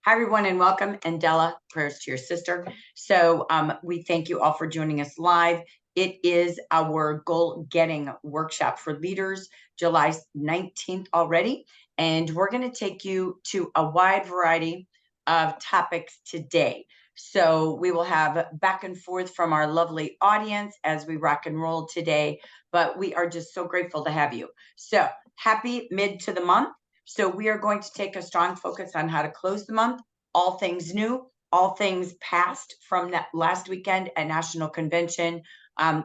Hi, everyone, and welcome. And Della, prayers to your sister. So we thank you all for joining us live. It is our goal getting workshop for leaders, July 19th already. And we're going to take you to a wide variety of topics today. So we will have back and forth from our lovely audience as we rock and roll today. But we are just so grateful to have you. So happy mid to the month. So we are going to take a strong focus on how to close the month, all things new, all things past from that last weekend at National Convention.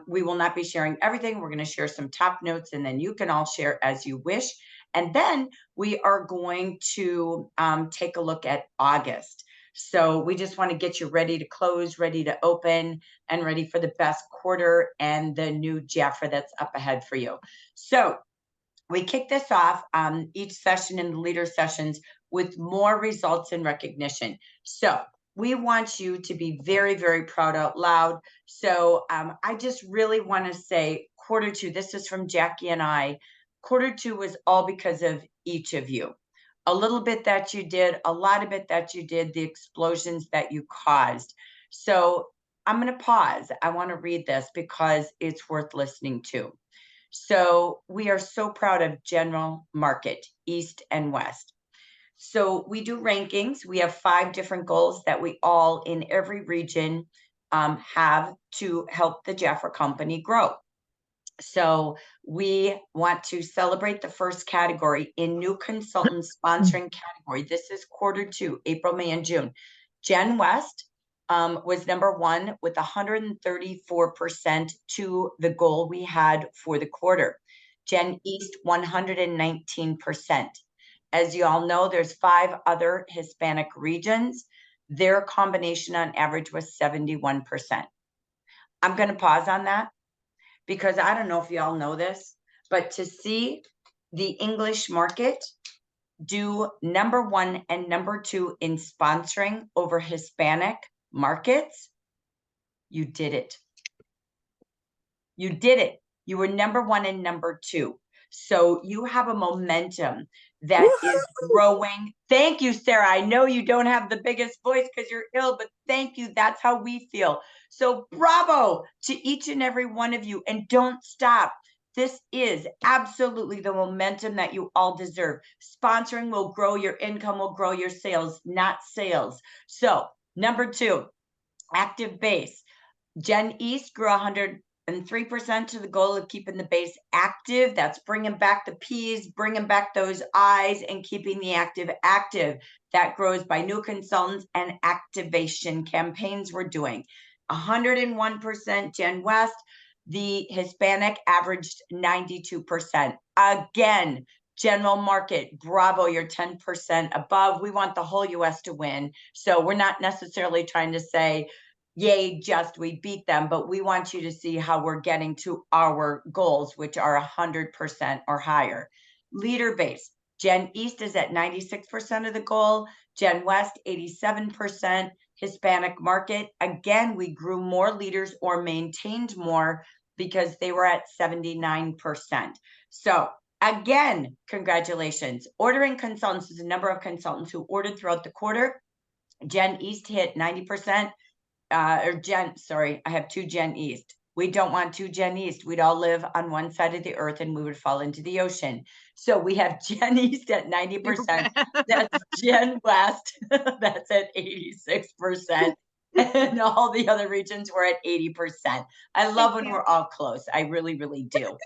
We will not be sharing everything. We're going to share some top notes, and then you can all share as you wish. And then we are going to take a look at August. So we just want to get you ready to close, ready to open, and ready for the best quarter and the new Jaffa that's up ahead for you. So we kick this off each session in the leader sessions with more results and recognition. So we want you to be very, very proud out loud. So I just really want to say quarter two, this is from Jackie and I, quarter two was all because of each of you. A little bit that you did, a lot of it that you did, the explosions that you caused. So I'm going to pause. I want to read this because it's worth listening to. So we are so proud of General Market, East and West. So we do rankings. We have 5 different goals that we all in every region have to help the Jaffa Company grow. So we want to celebrate the first category in new consultant sponsoring category. This is quarter 2, April, May, and June. Gen West was number 1 with 134% to the goal we had for the quarter. Gen East, 119%. As you all know, there's 5 other Hispanic regions. Their combination on average was 71%. I'm going to pause on that because I don't know if you all know this, but to see the English market do number 1 and number 2 in sponsoring over Hispanic markets, you did it. You did it. You were number 1 and number 2. So you have a momentum that is growing. Thank you, Sarah. I know you don't have the biggest voice because you're ill, but thank you. That's how we feel. So bravo to each and every one of you. And don't stop. This is absolutely the momentum that you all deserve. Sponsoring will grow your income, will grow your sales, not sales. So number 2, active base. Gen East grew 103% to the goal of keeping the base active. That's bringing back the P's, bringing back those I's, and keeping the active active. That grows by new consultants and activation campaigns we're doing. 101% Gen West. The Hispanic averaged 92%. Again, general market, bravo, you're 10% above. We want the whole US to win. So we're not necessarily trying to say, yay, just we beat them, but we want you to see how we're getting to our goals, which are 100% or higher. Leader base, Gen East is at 96% of the goal, Gen West, 87%, Hispanic market. Again, we grew more leaders or maintained more because they were at 79%. So again, congratulations. Ordering consultants is the number of consultants who ordered throughout the quarter. Gen East hit 90%. I have 2 Gen East. We don't want 2 Gen East. We'd all live on one side of the earth and we would fall into the ocean. So we have Gen East at 90%. That's Gen West. That's at 86%. And all the other regions were at 80%. I love when we're all close. I really, really do.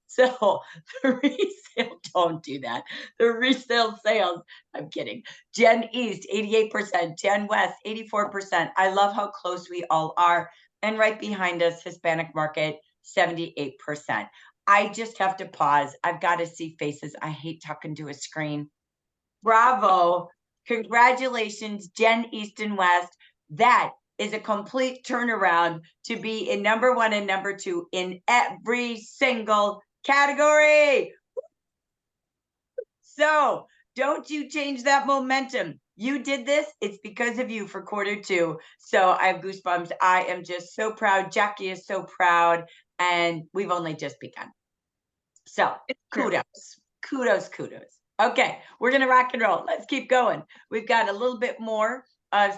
So the resale, don't do that. The resale sales, I'm kidding. Gen East, 88%. Gen West, 84%. I love how close we all are. And right behind us, Hispanic market, 78%. I just have to pause. I've got to see faces. I hate talking to a screen. Bravo. Congratulations, Gen East and West. That is a complete turnaround to be in number 1 and number 2 in every single category. So don't you change that momentum. You did this. It's because of you for quarter 2. So I have goosebumps. I am just so proud. Jackie is so proud. And we've only just begun. So kudos. Okay, we're gonna rock and roll. Let's keep going. We've got a little bit more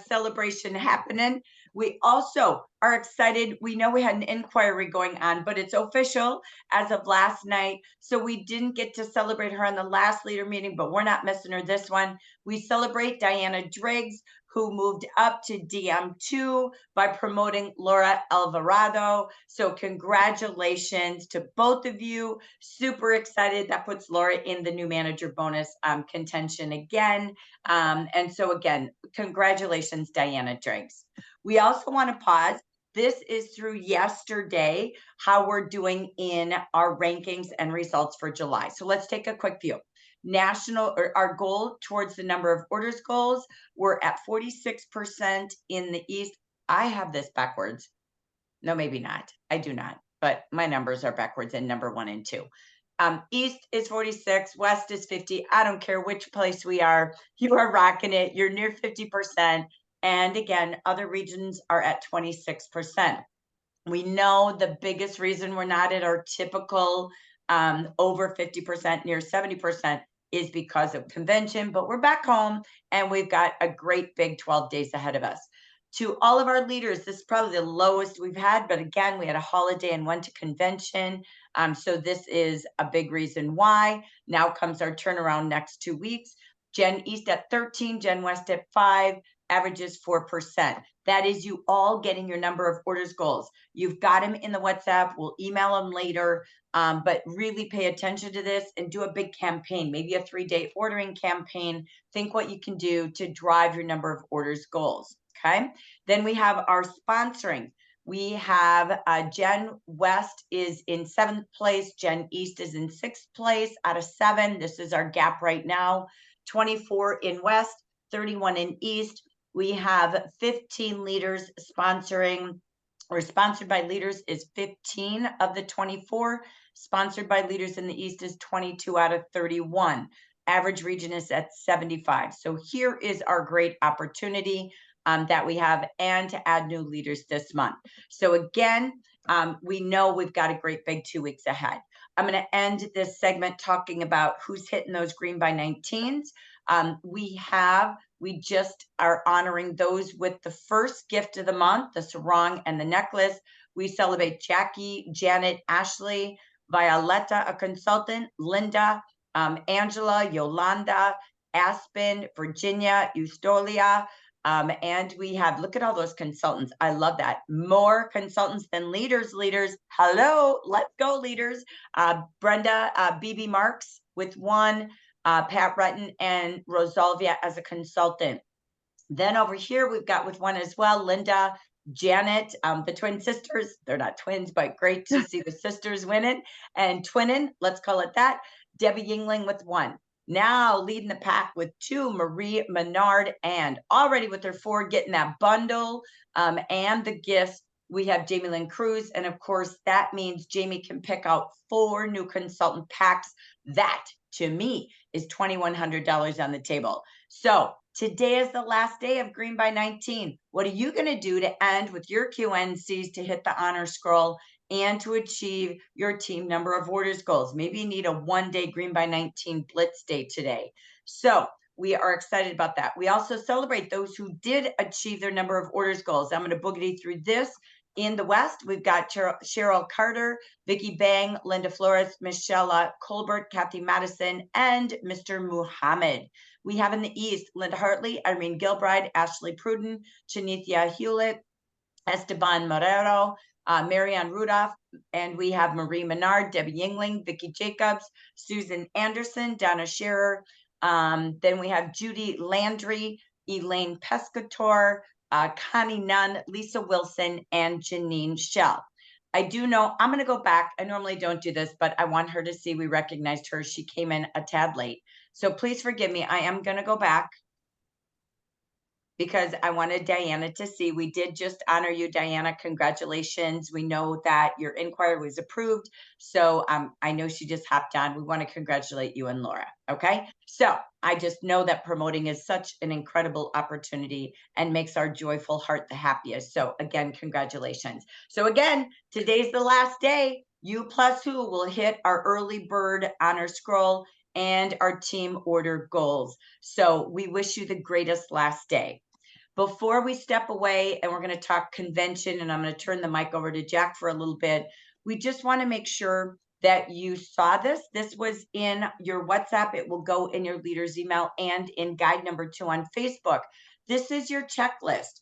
celebration happening. We also are excited. We know we had an inquiry going on, but it's official as of last night. So we didn't get to celebrate her on the last leader meeting, but we're not missing her this one. We celebrate Diana Driggs, who moved up to DM2 by promoting Laura Alvarado. So congratulations to both of you. Super excited. That puts Laura in the new manager bonus contention again. And so again, congratulations, Diana Driggs. We also want to pause. This is through yesterday, how we're doing in our rankings and results for July. So let's take a quick view. National, or our goal towards the number of orders goals, we're at 46% in the East. I have this backwards. No, maybe not. I do not, but my numbers are backwards in number 1 and 2. East is 46, West is 50. I don't care which place we are. You are rocking it. You're near 50%. And again, other regions are at 26%. We know the biggest reason we're not at our typical over 50%, near 70% is because of convention, but we're back home and we've got a great big 12 days ahead of us. To all of our leaders, this is probably the lowest we've had, but again, we had a holiday and went to convention. So this is a big reason why. Now comes our turnaround next 2 weeks. Gen East at 13, Gen West at 5, averages 4%. That is you all getting your number of orders goals. You've got them in the WhatsApp. We'll email them later, but really pay attention to this and do a big campaign, maybe a 3-day ordering campaign. Think what you can do to drive your number of orders goals. Okay. Then we have our sponsoring. We have Gen West is in 7th place. Gen East is in 6th place out of 7. This is our gap right now. 24 in West, 31 in East. We have 15 leaders sponsoring, or sponsored by leaders is 15 of the 24. Sponsored by leaders in the East is 22 out of 31. Average region is at 75. So here is our great opportunity that we have, and to add new leaders this month. So again, we know we've got a great big 2 weeks ahead. I'm going to end this segment talking about who's hitting those green by 19s. We just are honoring those with the first gift of the month, the sarong and the necklace. We celebrate Jackie, Janet, Ashley, Violetta, a consultant, Linda, Angela, Yolanda, Aspen, Virginia, Eustolia. And we have, look at all those consultants. I love that. More consultants than leaders. Hello, let's go, leaders. Brenda, BB Marks with 1, Pat Rutton, and Rosalvia as a consultant. Then over here, we've got with 1 as well, Linda, Janet, the twin sisters. They're not twins, but great to see the sisters winning and twinning. Let's call it that. Debbie Yingling with 1. Now leading the pack with 2, Marie Menard, and already with her 4, getting that bundle and the gifts. We have Jamie Lynn Cruz. And of course, that means Jamie can pick out 4 new consultant packs. That, to me, is $2,100 on the table. So today is the last day of Green by 19. What are you going to do to end with your QNCs to hit the honor scroll and to achieve your team number of orders goals? Maybe you need a 1-day Green by 19 blitz day today. So we are excited about that. We also celebrate those who did achieve their number of orders goals. I'm going to boogity through this. In the West, we've got Cheryl Carter, Vicki Bang, Linda Flores, Michelle Colbert, Kathy Madison, and Mr. Muhammad. We have in the East, Linda Hartley, Irene Gilbride, Ashley Pruden, Chanithia Hewlett, Esteban Morero, Marianne Rudolph, and we have Marie Menard, Debbie Yingling, Vicki Jacobs, Susan Anderson, Donna Scherer. Then we have Judy Landry, Elaine Pescator, Connie Nunn, Lisa Wilson, and Janine Shell. I do know, I'm going to go back. I normally don't do this, but I want her to see we recognized her. She came in a tad late. So please forgive me. I am going to go back because I wanted Diana to see. We did just honor you, Diana. Congratulations. We know that your inquiry was approved. So I know she just hopped on. We want to congratulate you and Laura. Okay. So I just know that promoting is such an incredible opportunity and makes our joyful heart the happiest. So again, congratulations. So again, today's the last day. You plus who will hit our early bird honor scroll and our team order goals. So we wish you the greatest last day. Before we step away and we're going to talk convention, and I'm going to turn the mic over to Jack for a little bit, we just want to make sure that you saw this. This was in your WhatsApp. It will go in your leader's email and in guide number 2 on Facebook. This is your checklist.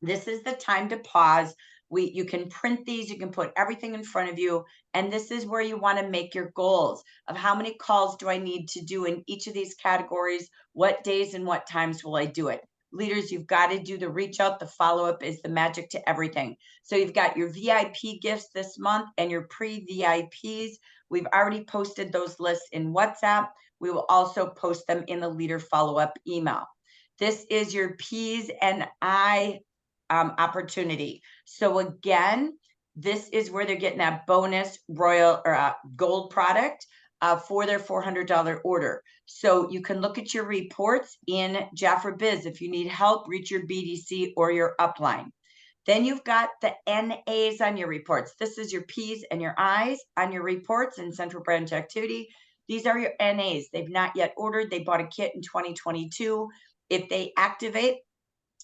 This is the time to pause. You can print these, you can put everything in front of you, and this is where you want to make your goals of how many calls do I need to do in each of these categories, what days and what times will I do it. Leaders, you've got to do the reach out. The follow-up is the magic to everything. So you've got your VIP gifts this month and your pre-VIPs. We've already posted those lists in WhatsApp. We will also post them in the leader follow-up email. This is your P's and I opportunity. So again, this is where they're getting that bonus royal or gold product for their $400 order. So you can look at your reports in Jafra Biz. If you need help, reach your BDC or your upline. Then you've got the NAs on your reports. This is your P's and your I's on your reports in Central Branch Activity. These are your NAs. They've not yet ordered. They bought a kit in 2022. If they activate,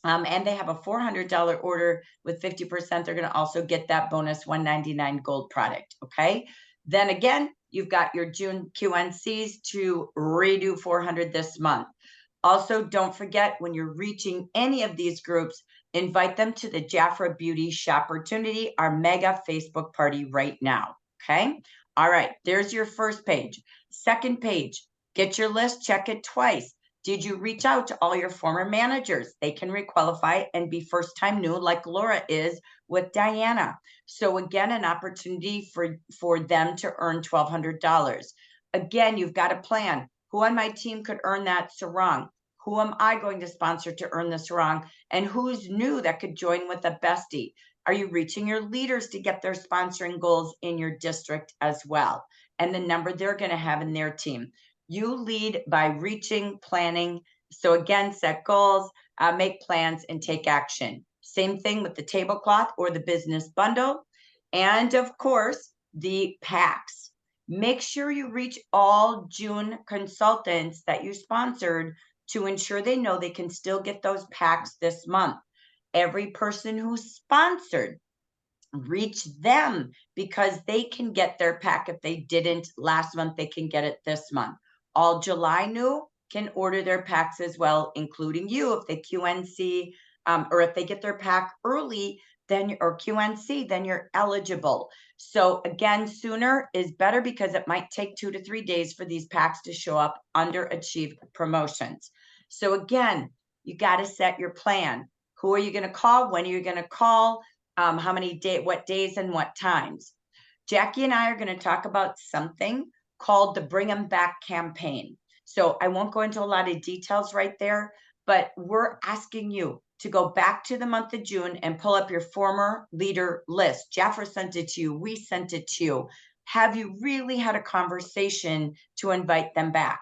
and they have a $400 order with 50%, they're going to also get that bonus $199 gold product. Okay. Then again, you've got your June QNCs to redo 400 this month. Also, don't forget when you're reaching any of these groups, invite them to the Jafra Beauty Shopportunity, our mega Facebook party right now. Okay. All right. There's your first page. Second page, get your list, check it twice. Did you reach out to all your former managers? They can requalify and be first time new like Laura is with Diana. So again, an opportunity for them to earn $1,200. Again, you've got a plan. Who on my team could earn that sarong? Who am I going to sponsor to earn the sarong? And who's new that could join with a bestie? Are you reaching your leaders to get their sponsoring goals in your district as well? And the number they're going to have in their team. You lead by reaching, planning. So again, set goals, make plans, and take action. Same thing with the tablecloth or the business bundle. And of course, the packs. Make sure you reach all June consultants that you sponsored to ensure they know they can still get those packs this month. Every person who's sponsored, reach them because they can get their pack. If they didn't last month, they can get it this month. All July new can order their packs as well, including you. If they QNC or if they get their pack early, then or QNC, then you're eligible. So again, sooner is better because it might take 2 to 3 days for these packs to show up under achieved promotions. So again, you got to set your plan. Who are you going to call? When are you going to call? How many days, what days and what times? Jackie and I are going to talk about something called the Bring 'em Back campaign. So I won't go into a lot of details right there, but we're asking you to go back to the month of June and pull up your former leader list. Jafra sent it to you. We sent it to you. Have you really had a conversation to invite them back?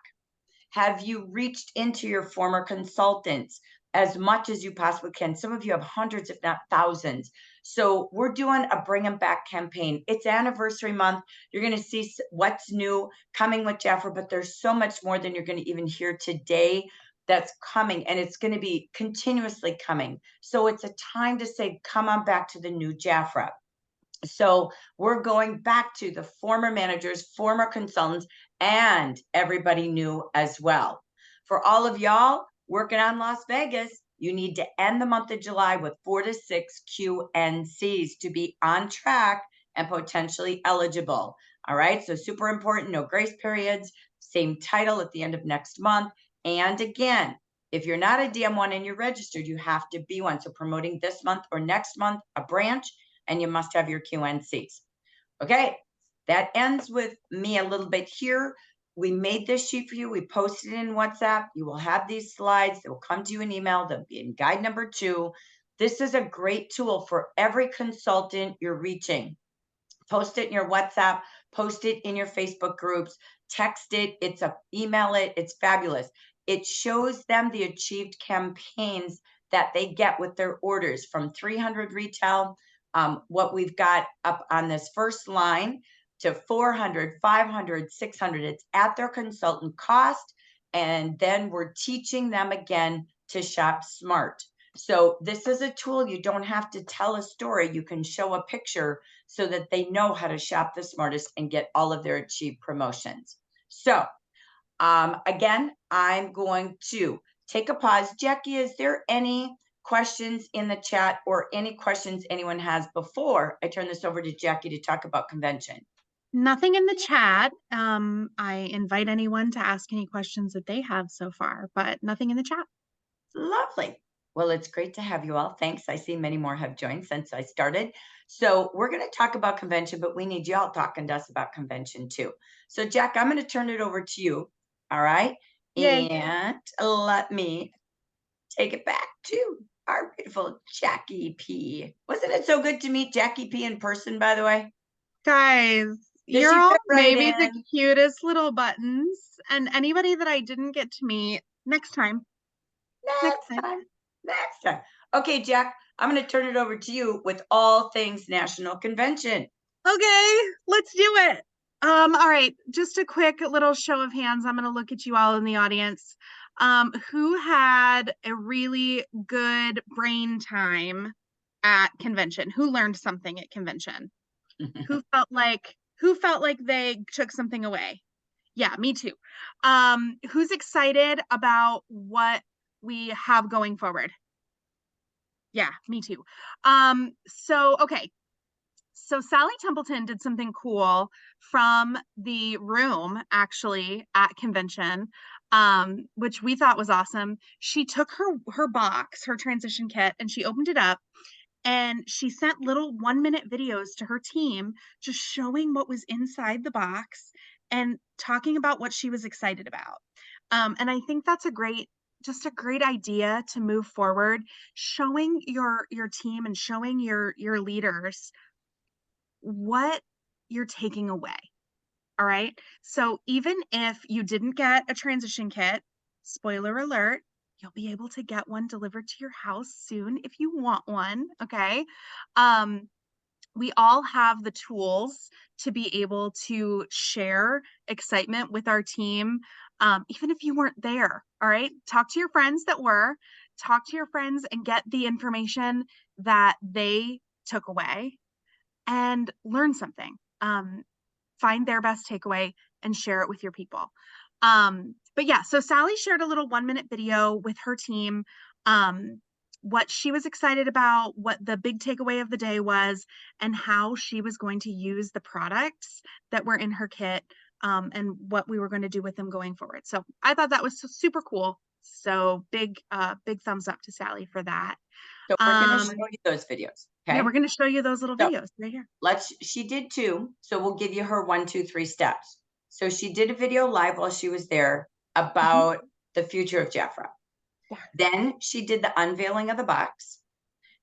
Have you reached into your former consultants as much as you possibly can? Some of you have hundreds, if not thousands. So we're doing a Bring 'em Back campaign. It's anniversary month. You're going to see what's new coming with Jafra, but there's so much more than you're going to even hear today that's coming, and it's going to be continuously coming. So it's a time to say, come on back to the new Jafra. So we're going back to the former managers, former consultants, and everybody new as well. For all of y'all working on Las Vegas, you need to end the month of July with 4 to 6 QNCs to be on track and potentially eligible. All right, so super important, no grace periods, same title at the end of next month. And again, if you're not a DM1 and you're registered, you have to be one. So promoting this month or next month, a branch, and you must have your QNCs. Okay, that ends with me a little bit here. We made this sheet for you. We posted it in WhatsApp. You will have these slides. They will come to you in email. They'll be in guide number 2. This is a great tool for every consultant you're reaching. Post it in your WhatsApp, post it in your Facebook groups, text it, email it. It's fabulous. It shows them the achieved campaigns that they get with their orders from 300 retail. What we've got up on this first line, to 400, 500, 600. It's at their consultant cost. And then we're teaching them again to shop smart. So this is a tool. You don't have to tell a story. You can show a picture so that they know how to shop the smartest and get all of their achieved promotions. So again, I'm going to take a pause. Jackie, is there any questions in the chat or any questions anyone has before I turn this over to Jackie to talk about convention? Nothing in the chat. I invite anyone to ask any questions that they have so far, but nothing in the chat. Lovely. Well, it's great to have you all. Thanks. I see many more have joined since I started. So we're going to talk about convention, but we need y'all talking to us about convention too. So Jack, I'm going to turn it over to you. All right. Yay. And let me take it back to our beautiful Jackie P. Wasn't it so good to meet Jackie P in person, by the way? Guys, you're all maybe the cutest little buttons. And anybody that I didn't get to meet, next time. Next time. Okay, Jack, I'm going to turn it over to you with all things National Convention. Okay, let's do it. All right, just a quick little show of hands. I'm going to look at you all in the audience. Who had a really good brain time at convention? Who learned something at convention? Who felt like they took something away? Yeah, me too. Who's excited about what we have going forward? Yeah, me too. Okay. So Sally Templeton did something cool from the room actually at convention, which we thought was awesome. She took her box, her transition kit, and she opened it up and she sent little 1-minute videos to her team, just showing what was inside the box and talking about what she was excited about. And I think that's just a great idea to move forward, showing your team and showing your leaders what you're taking away. All right. So even if you didn't get a transition kit, spoiler alert, you'll be able to get one delivered to your house soon if you want one. Okay. We all have the tools to be able to share excitement with our team, even if you weren't there. All right. Talk to your friends that were, talk to your friends and get the information that they took away and learn something. Find their best takeaway and share it with your people. But yeah, so Sally shared a little 1-minute video with her team, what she was excited about, what the big takeaway of the day was, and how she was going to use the products that were in her kit, and what we were going to do with them going forward. So I thought that was super cool. So big thumbs up to Sally for that. So we're going to show you those videos. Okay. Yeah, we're going to show you those little videos right here. She did 2. So we'll give you her 1, 2, 3 steps. So she did a video live while she was there about the future of Jafra. Yeah. Then she did the unveiling of the box.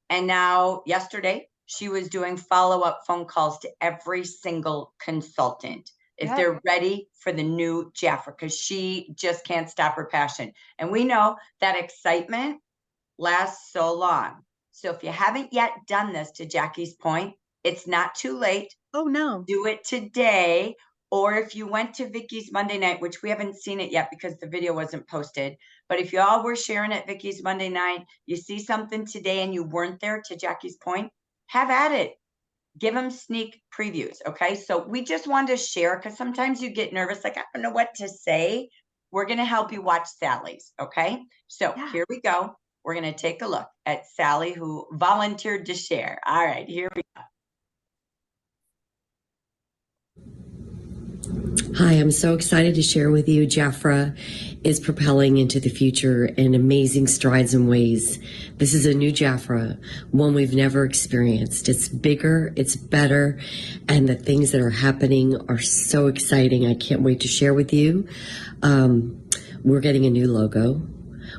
And now yesterday she was doing follow-up phone calls to every single consultant if they're ready for the new Jafra, because she just can't stop her passion. And we know that excitement lasts so long. So if you haven't yet done this, to Jackie's point, it's not too late. Oh, no. Do it today. Or if you went to Vicky's Monday night, which we haven't seen it yet because the video wasn't posted, but if y'all were sharing at Vicky's Monday night, you see something today and you weren't there, to Jackie's point, have at it. Give them sneak previews, okay? So we just wanted to share, because sometimes you get nervous, like, I don't know what to say. We're going to help you watch Sally's, okay? So here we go. We're going to take a look at Sally, who volunteered to share. All right, here we go. Hi, I'm so excited to share with you. Jafra is propelling into the future in amazing strides and ways. This is a new Jafra, one we've never experienced. It's bigger, it's better, and the things that are happening are so exciting. I can't wait to share with you. We're getting a new logo.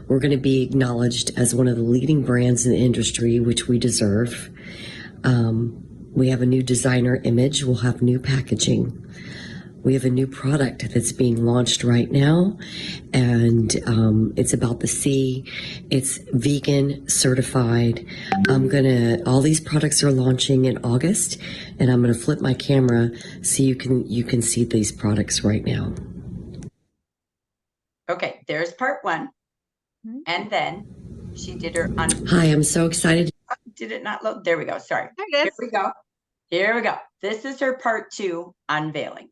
We're going to be acknowledged as one of the leading brands in the industry, which we deserve. We have a new designer image. We'll have new packaging. We have a new product that's being launched right now, and it's about the sea. It's vegan certified. All these products are launching in August, and I'm gonna flip my camera so you can see these products right now. Okay, there's part one. And then she did her Hi, I'm so excited. Did it not load? There we go. Sorry. There it Here is. we go. Here we go. This is her part two unveiling.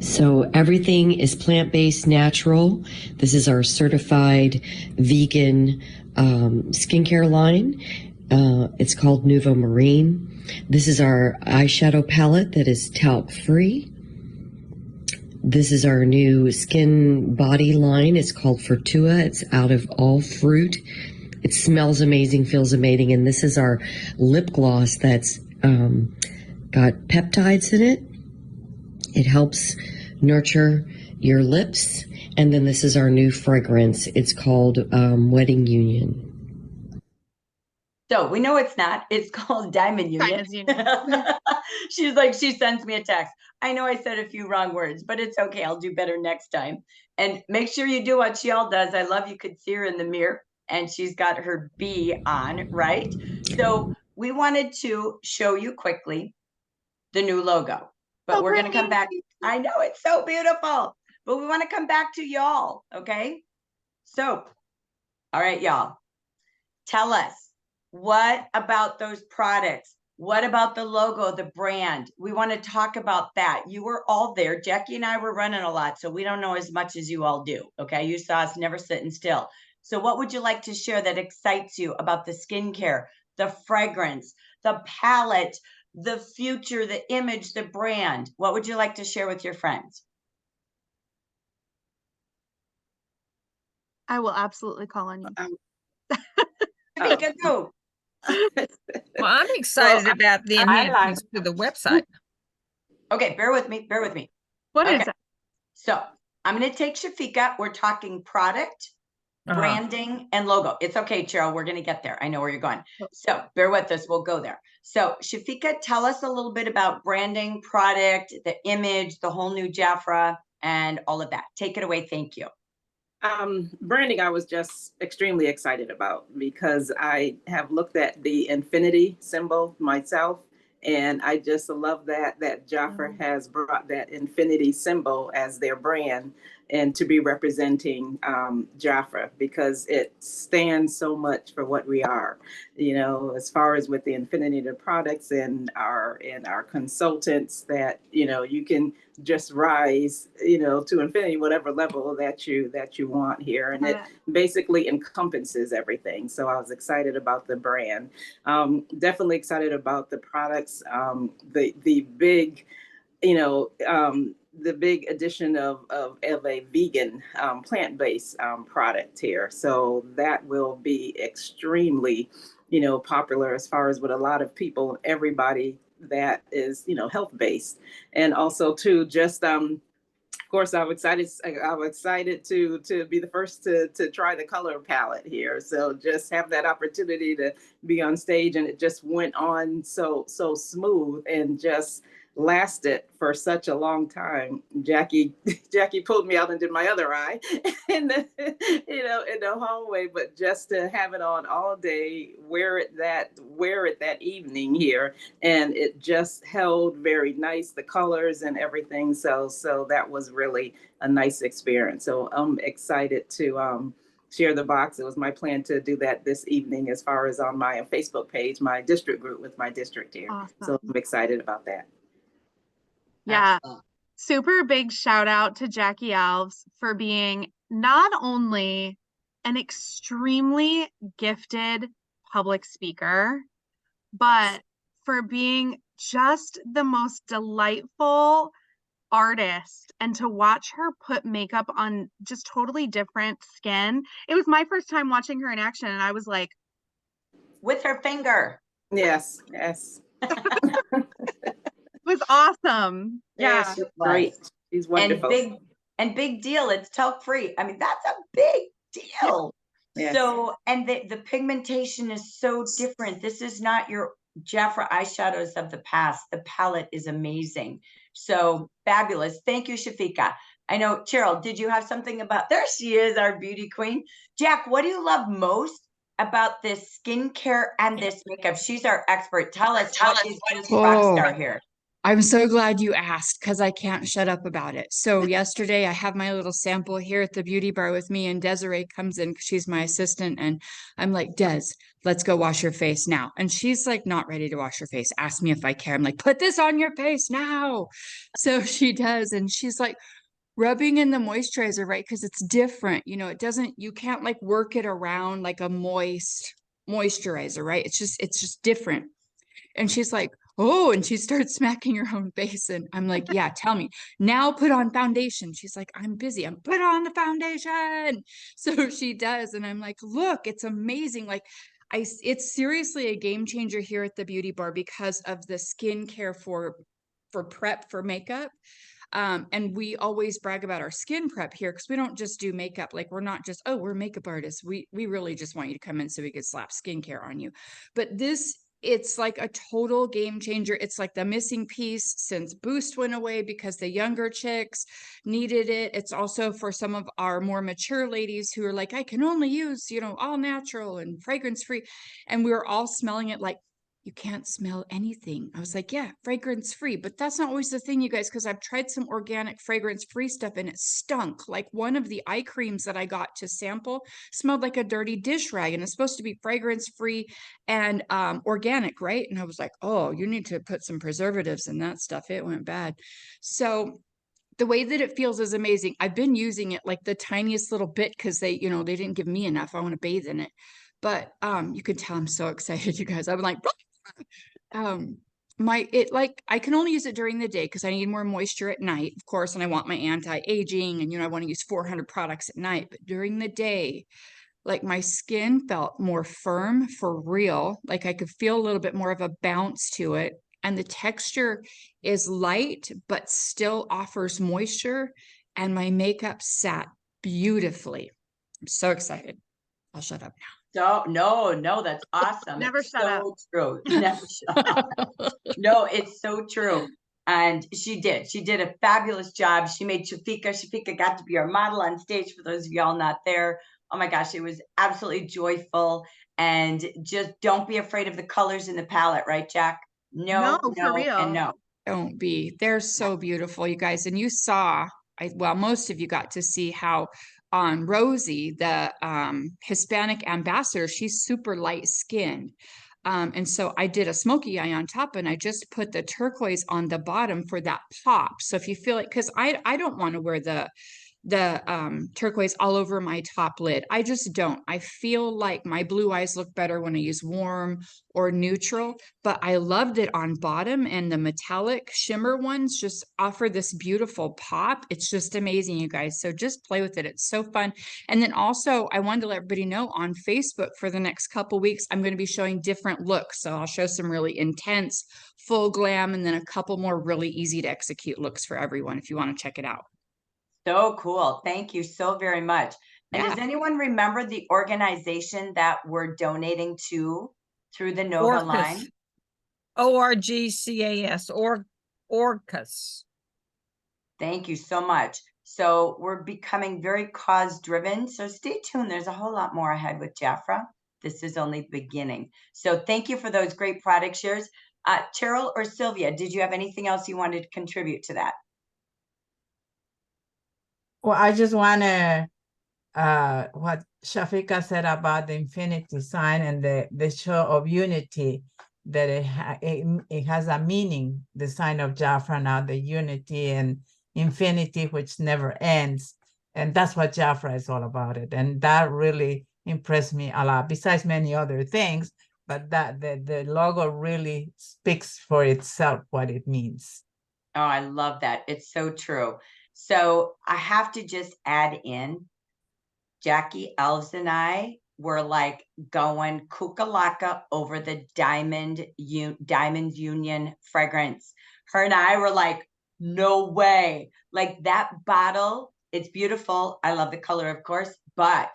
So everything is plant-based, natural. This is our certified vegan skincare line. It's called Nuvo Marine. This is our eyeshadow palette that is talc-free. This is our new skin body line. It's called Fortua. It's out of all fruit. It smells amazing, feels amazing. And this is our lip gloss that's got peptides in it. It helps nurture your lips. And then this is our new fragrance. It's called Wedding Union. So we know it's not. It's called Diamond Union. Diamonds Union. She's like, she sends me a text. I know I said a few wrong words, but it's okay. I'll do better next time. And make sure you do what she all does. I love you could see her in the mirror, and she's got her B on, right? So we wanted to show you quickly the new logo, but we're going to come back. I know it's so beautiful, but we want to come back to y'all. Okay. So, all right, y'all, tell us, what about those products? What about the logo, the brand? We want to talk about that. You were all there. Jackie and I were running a lot, so we don't know as much as you all do. Okay. You saw us never sitting still. So what would you like to share that excites you about the skincare, the fragrance, the palette, the future, the image, the brand? What would you like to share with your friends? I will absolutely call on you. Tamika, go. Well, I'm excited about the enhancements to the website. Okay, bear with me. Bear with me. What is Okay. it? So I'm going to take Shafika. We're talking product, branding, and logo. It's okay, Cheryl. We're going to get there. I know where you're going. So bear with us. We'll go there. So Shafika, tell us a little bit about branding, product, the image, the whole new Jafra, and all of that. Take it away. Thank you. Branding, I was just extremely excited about because I have looked at the infinity symbol myself, and I just love that Jafra has brought that infinity symbol as their brand and to be representing Jafra, because it stands so much for what we are, you know, as far as with the infinity of products and our consultants, that, you know, you can just rise, you know, to infinity, whatever level that you want here. And it basically encompasses everything. So I was excited about the brand. Definitely excited about the products. The big, you know, the big addition of a vegan plant-based product here. So that will be extremely, you know, popular as far as with a lot of people, everybody that is, you know, health-based. And also too, just of course, I'm excited to be the first to try the color palette here. So just have that opportunity to be on stage, and it just went on so smooth and just lasted for such a long time. Jackie pulled me out and did my other eye in the, you know, in the hallway, but just to have it on all day, wear it that evening here, and it just held very nice, the colors and everything. So that was really a nice experience. So I'm excited to share the box. It was my plan to do that this evening as far as on my Facebook page, my district group with my district here. Awesome. So I'm excited about that. Yeah. Super big shout out to Jackie Alves for being not only an extremely gifted public speaker, but for being just the most delightful artist, and to watch her put makeup on just totally different skin. It was my first time watching her in action, and I was like, with her finger. Yes. it was awesome. Yeah, Yes, great. She's wonderful. And big deal. It's talc free. I mean, that's a big deal. Yes. So, and the pigmentation is so different. This is not your Jafra Eyeshadows of the Past. The palette is amazing. So fabulous. Thank you, Shafika. I know, Cheryl, did you have something about, there she is, our beauty queen. Jack, what do you love most about this skincare and this makeup? She's our expert. Tell us what is this rock star here? I'm so glad you asked because I can't shut up about it. So yesterday I have my little sample here at the beauty bar with me, and Desiree comes in 'cause she's my assistant, and I'm like, Des, let's go wash your face now. And she's like not ready to wash her face. Ask me if I care. I'm like, put this on your face now. So she does, and she's like rubbing in the moisturizer, right? Because it's different. You know, it doesn't, you can't like work it around like a moist moisturizer, right? It's just different. And she's like, oh, and she starts smacking her own face. And I'm like, yeah, tell me. Now put on foundation. She's like, I'm busy. I'm put on the foundation. So she does. And I'm like, look, it's amazing. Like, it's seriously a game changer here at the beauty bar because of the skincare for prep for makeup. And we always brag about our skin prep here because we don't just do makeup. Like we're not just, oh, we're makeup artists. We really just want you to come in so we could slap skincare on you. But this, it's like a total game changer. It's like the missing piece since Boost went away because the younger chicks needed it. It's also for some of our more mature ladies who are like, I can only use, you know, all natural and fragrance free. And we were all smelling it like, you can't smell anything. I was like, yeah, fragrance free, but that's not always the thing, you guys, because I've tried some organic fragrance free stuff and it stunk. Like one of the eye creams that I got to sample smelled like a dirty dish rag, and it's supposed to be fragrance free and organic, right? And I was like, oh, you need to put some preservatives in that stuff. It went bad. So the way that it feels is amazing. I've been using it like the tiniest little bit because they, you know, they didn't give me enough. I want to bathe in it. But you can tell I'm so excited, you guys. I'm like, I can only use it during the day because I need more moisture at night, of course, and I want my anti-aging, and you know, I want to use 400 products at night. But during the day, like my skin felt more firm for real. Like I could feel a little bit more of a bounce to it. And the texture is light, but still offers moisture. And my makeup sat beautifully. I'm so excited. I'll shut up now. No, that's awesome. Never It's shut up. True. Never shut up. No, it's so true. And she did a fabulous job. She made Shafika got to be our model on stage for those of y'all not there. Oh my gosh, it was absolutely joyful. And just don't be afraid of the colors in the palette, right, Jack? No, for real. and no. Don't be. They're so beautiful, you guys. And you saw, well, most of you got to see how on Rosie, the Hispanic ambassador, she's super light skinned. And so I did a smoky eye on top, and I just put the turquoise on the bottom for that pop. So if you feel like, because I don't want to wear the turquoise all over my top lid. I just don't. I feel like my blue eyes look better when I use warm or neutral, but I loved it on bottom, and the metallic shimmer ones just offer this beautiful pop. It's just amazing, you guys. So just play with it. It's so fun. And then also I wanted to let everybody know on Facebook for the next couple weeks, I'm going to be showing different looks. So I'll show some really intense, full glam, and then a couple more really easy to execute looks for everyone if you want to check it out. So cool. Thank you so very much. And does anyone remember the organization that we're donating to through the Nova line? ORGCAS, Orcas. Thank you so much. So we're becoming very cause driven. So stay tuned. There's a whole lot more ahead with Jafra. This is only the beginning. So thank you for those great product shares. Cheryl or Sylvia, did you have anything else you wanted to contribute to that? Well, I just want to, what Shafika said about the infinity sign and the show of unity, that it has a meaning, the sign of Jafra now, the unity and infinity, which never ends. And that's what Jafra is all about it. And that really impressed me a lot, besides many other things, but that the logo really speaks for itself, what it means. Oh, I love that. It's so true. So I have to just add in, Jackie Elves and I were like going kukalaka over the Diamond Union fragrance. Her and I were like, no way. Like that bottle, it's beautiful. I love the color, of course, but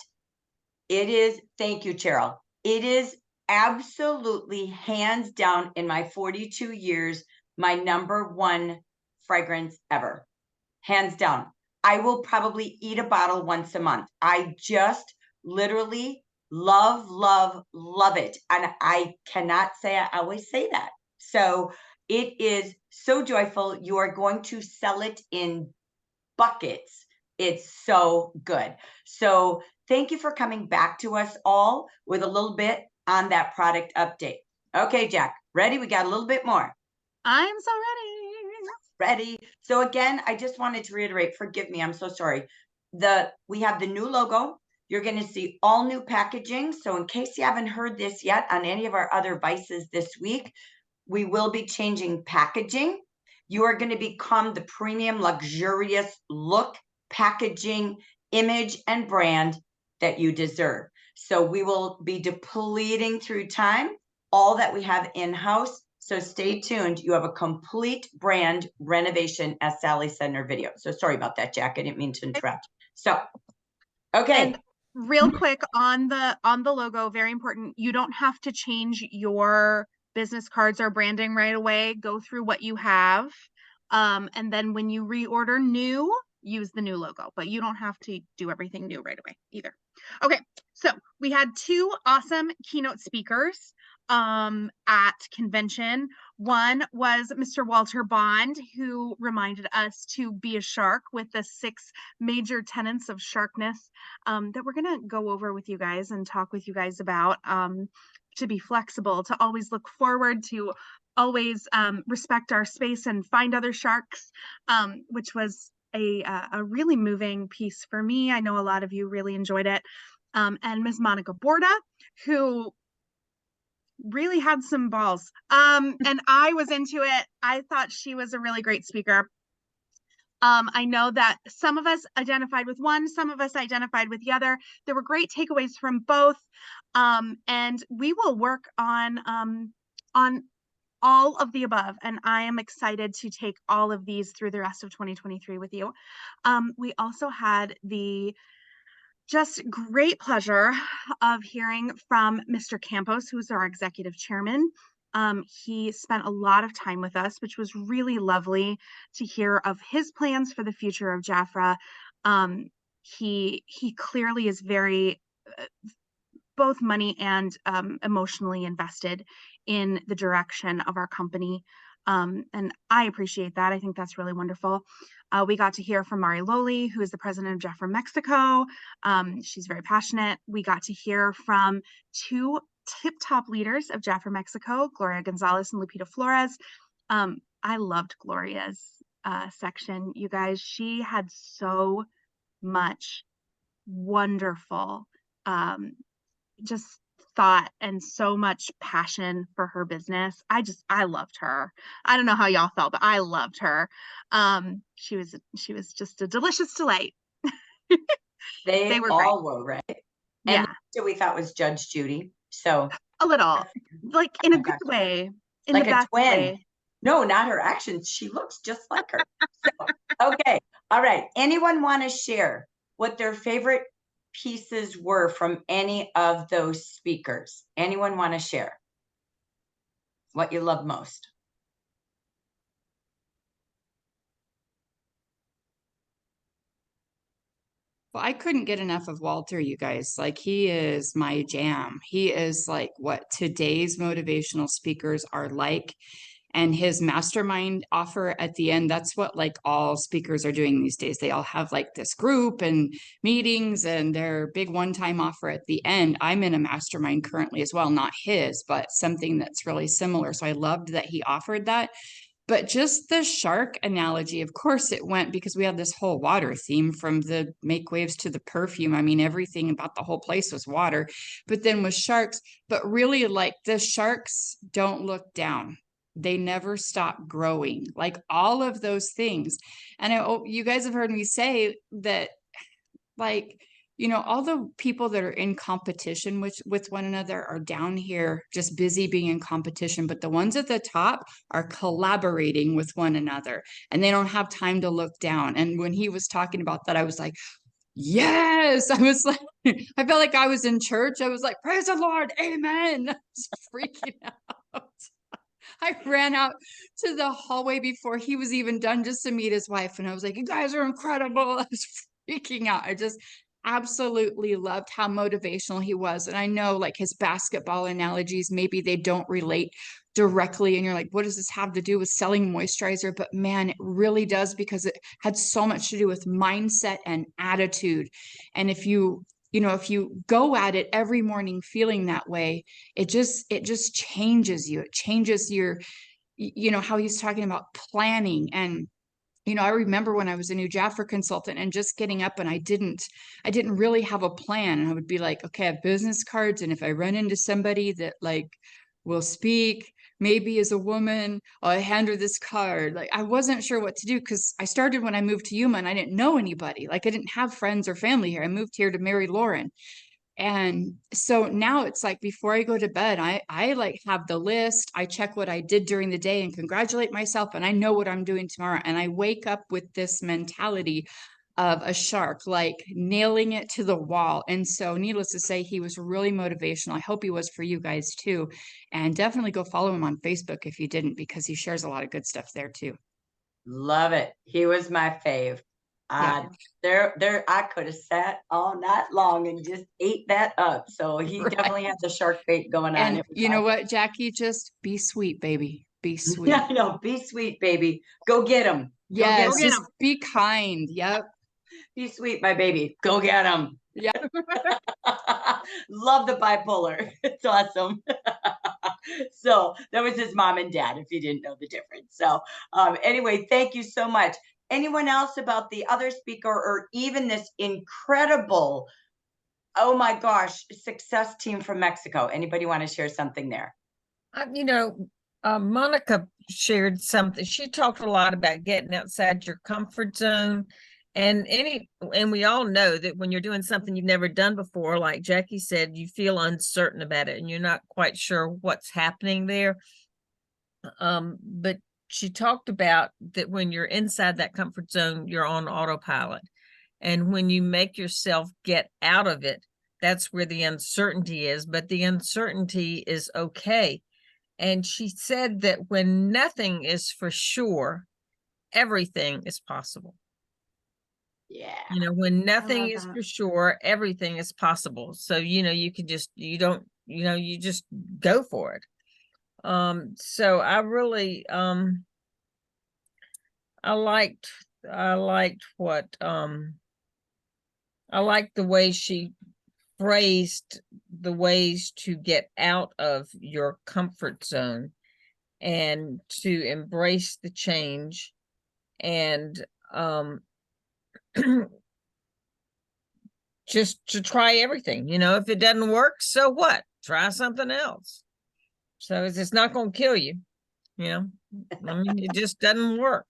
it is, thank you, Cheryl. It is absolutely hands down in my 42 years, my #1 fragrance ever. Hands down. I will probably eat a bottle once a month. I just literally love, love, love it. And I cannot say I always say that. So it is so joyful. You are going to sell it in buckets. It's so good. So thank you for coming back to us all with a little bit on that product update. Okay, Jack, ready? We got a little bit more. I'm so Ready. So again, I just wanted to reiterate, forgive me, I'm so sorry. We have the new logo. You're going to see all new packaging. So in case you haven't heard this yet on any of our other vices this week, we will be changing packaging. You are going to become the premium, luxurious look, packaging, image, and brand that you deserve. So we will be depleting through time all that we have in-house. So stay tuned. You have a complete brand renovation, as Sally said in her video. So sorry about that, Jack. I didn't mean to interrupt. So, okay. And real quick on the logo, very important. You don't have to change your business cards or branding right away. Go through what you have. And then when you reorder new, use the new logo, but you don't have to do everything new right away either. Okay, so we had 2 awesome keynote speakers at convention. One was Mr. Walter Bond, who reminded us to be a shark with the 6 major tenets of sharkness that we're going to go over with you guys and talk with you guys about, to be flexible, to always look forward, to always respect our space and find other sharks, which was a really moving piece for me. I know a lot of you really enjoyed it. And Ms. Monica Borda, who really had some balls. And I was into it. I thought she was a really great speaker. I know that some of us identified with one, some of us identified with the other. There were great takeaways from both. And we will work on all of the above. And I am excited to take all of these through the rest of 2023 with you. We also had the just great pleasure of hearing from Mr. Campos, who's our executive chairman. He spent a lot of time with us, which was really lovely to hear of his plans for the future of Jafra. He clearly is very both money and emotionally invested in the direction of our company. And I appreciate that. I think that's really wonderful. We got to hear from Mari Loli, who is the president of Jafra Mexico. She's very passionate. We got to hear from 2 tip-top leaders of Jafra Mexico, Gloria Gonzalez and Lupita Flores. I loved Gloria's section. You guys, she had so much wonderful just thought and so much passion for her business. I loved her. I don't know how y'all felt, but I loved her. She was just a delicious delight. They were all great. were, right? Yeah. And who we thought was Judge Judy. So a little, like in a good way, in like the a best twin. way. No, not her actions. She looks just like her. So, okay. All right. Anyone want to share what their favorite pieces were from any of those speakers? Anyone want to share what you love most? Well, I couldn't get enough of Walter, you guys. Like, he is my jam. He is like what today's motivational speakers are like. And his mastermind offer at the end, that's what like all speakers are doing these days. They all have like this group and meetings and their big one-time offer at the end. I'm in a mastermind currently as well, not his, but something that's really similar. So I loved that he offered that. But just the shark analogy, of course it went because we had this whole water theme from the make waves to the perfume. I mean, everything about the whole place was water, but then with sharks, but really like the sharks don't look down. They never stop growing, like all of those things. And you guys have heard me say that, like, you know, all the people that are in competition with one another are down here just busy being in competition, but the ones at the top are collaborating with one another and they don't have time to look down. And when he was talking about that, I was like, yes, I was like, I felt like I was in church. I was like, praise the Lord, amen. I was freaking out. I ran out to the hallway before he was even done just to meet his wife. And I was like, you guys are incredible. I was freaking out. I just absolutely loved how motivational he was. And I know like his basketball analogies, maybe they don't relate directly. And you're like, what does this have to do with selling moisturizer? But man, it really does, because it had so much to do with mindset and attitude. And if you go at it every morning feeling that way, it just changes you. It changes your, how he's talking about planning. And I remember when I was a new Jafra consultant and just getting up, and I didn't really have a plan. And I would be like, okay, I have business cards, and if I run into somebody that like will speak, maybe as a woman, I hand her this card. Like I wasn't sure what to do, because I started when I moved to Yuma and I didn't know anybody. Like I didn't have friends or family here. I moved here to marry Lauren. And so now it's like before I go to bed, I like have the list. I check what I did during the day and congratulate myself, and I know what I'm doing tomorrow. And I wake up with this mentality of a shark, like nailing it to the wall. And so needless to say, he was really motivational. I hope he was for you guys too. And definitely go follow him on Facebook if you didn't, because he shares a lot of good stuff there too. Love it. He was my fave. Yeah. I could have sat all night long and just ate that up. So he Right. definitely had the shark bait going on. And It was you know awesome. what, Jackie, just be sweet, baby. Be sweet. I know. Be sweet, baby. Go get him. Yes, just be kind. Yep. Be sweet, my baby. Go get him. Yeah. Love the bipolar. It's awesome. So that was his mom and dad, if you didn't know the difference. So anyway, thank you so much. Anyone else about the other speaker, or even this incredible, oh my gosh, success team from Mexico? Anybody want to share something there? Monica shared something. She talked a lot about getting outside your comfort zone. And we all know that when you're doing something you've never done before, like Jackie said, you feel uncertain about it and you're not quite sure what's happening there. But she talked about that when you're inside that comfort zone, you're on autopilot. And when you make yourself get out of it, that's where the uncertainty is. But the uncertainty is okay. And she said that when nothing is for sure, everything is possible. Yeah. When nothing is for sure, everything is possible. So, you can just, you just go for it. So I really, I liked what, I liked the way she phrased the ways to get out of your comfort zone and to embrace the change and, just to try everything. If it doesn't work, so what? Try something else. So it's not going to kill you. It just doesn't work.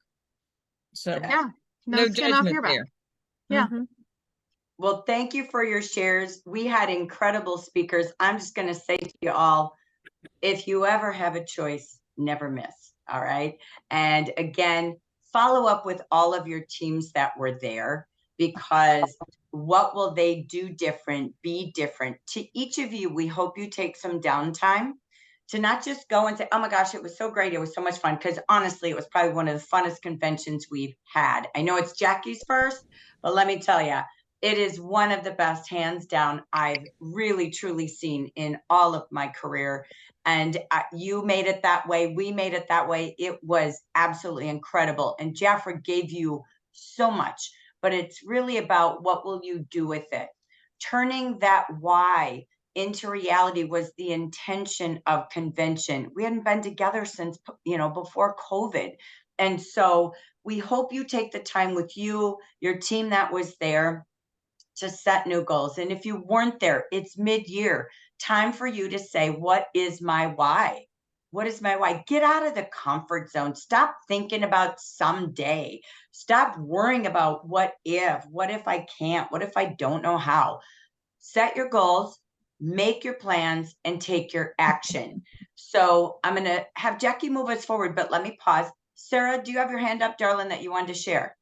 So yeah, no skin off judgment your back. there. Yeah. Well, thank you for your shares. We had incredible speakers. I'm just going to say to you all, if you ever have a choice, never miss. All right. And again, follow up with all of your teams that were there, because what will they do different, be different? To each of you, we hope you take some downtime to not just go and say, oh my gosh, it was so great. It was so much fun. Because honestly, it was probably one of the funnest conventions we've had. I know it's Jackie's first, but let me tell you, it is one of the best, hands down, I've really, truly seen in all of my career. And you made it that way. We made it that way. It was absolutely incredible. And Jafra gave you so much, but it's really about what will you do with it? Turning that why into reality was the intention of convention. We hadn't been together since, before COVID. And so we hope you take the time with you, your team that was there, to set new goals. And if you weren't there, it's mid-year. Time for you to say, what is my why? What is my why? Get out of the comfort zone. Stop thinking about someday. Stop worrying about what if I can't, what if I don't know how. Set your goals, make your plans, and take your action. So I'm going to have Jackie move us forward, but let me pause. Sarah, do you have your hand up, darling, that you wanted to share?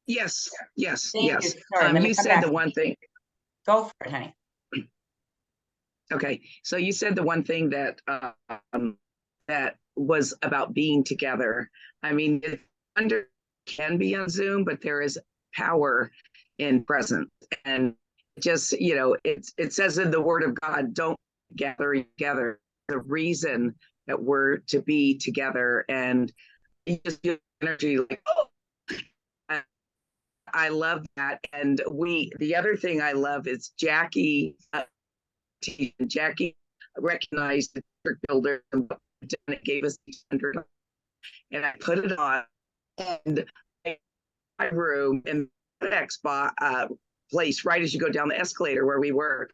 Yes. Thank you. Sorry, let me You come said back. the one thing. Go for it, honey. Okay, so you said the one thing that that was about being together. I mean, it under can be on Zoom, but there is power in presence, and just it says in the Word of God, don't gather together. The reason that we're to be together, and you just feel energy like, oh, I love that. And the other thing I love is Jackie recognized the district builder and it gave us 600, and I put it on, and my room in the expo place right as you go down the escalator where we were.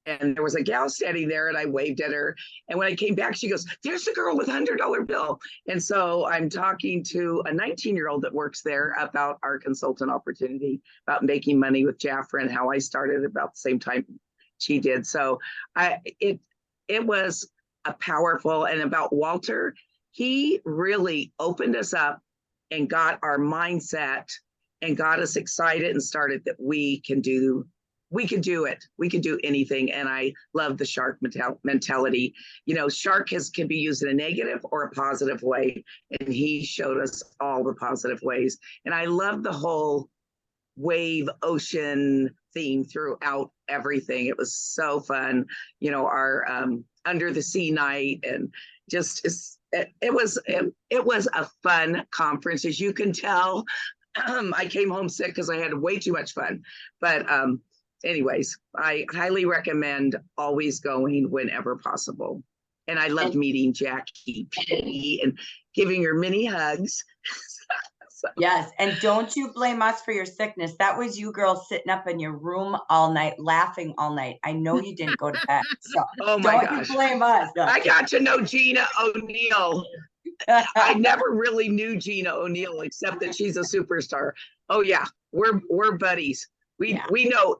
And there was a gal standing there, and I waved at her. And when I came back, she goes, "There's the girl with $100 bill." And so I'm talking to a 19-year-old that works there about our consultant opportunity, about making money with Jaffra, and how I started about the same time she did. So it was a powerful, and about Walter, he really opened us up and got our mindset and got us excited and started that we can do it. We can do anything. And I love the shark mentality. Shark can be used in a negative or a positive way. And he showed us all the positive ways. And I love the whole wave ocean theme throughout everything. It was so fun. Our under the sea night, and just it was a fun conference. As you can tell, I came home sick because I had way too much fun. But anyways, I highly recommend always going whenever possible. And I love meeting Jackie P and giving her many hugs. So. Yes, and don't you blame us for your sickness. That was you girls sitting up in your room all night, laughing all night. I know you didn't go to bed. So oh my don't gosh. You blame us. I got to know Gina O'Neill. I never really knew Gina O'Neill except that she's a superstar. Oh yeah, we're buddies. We know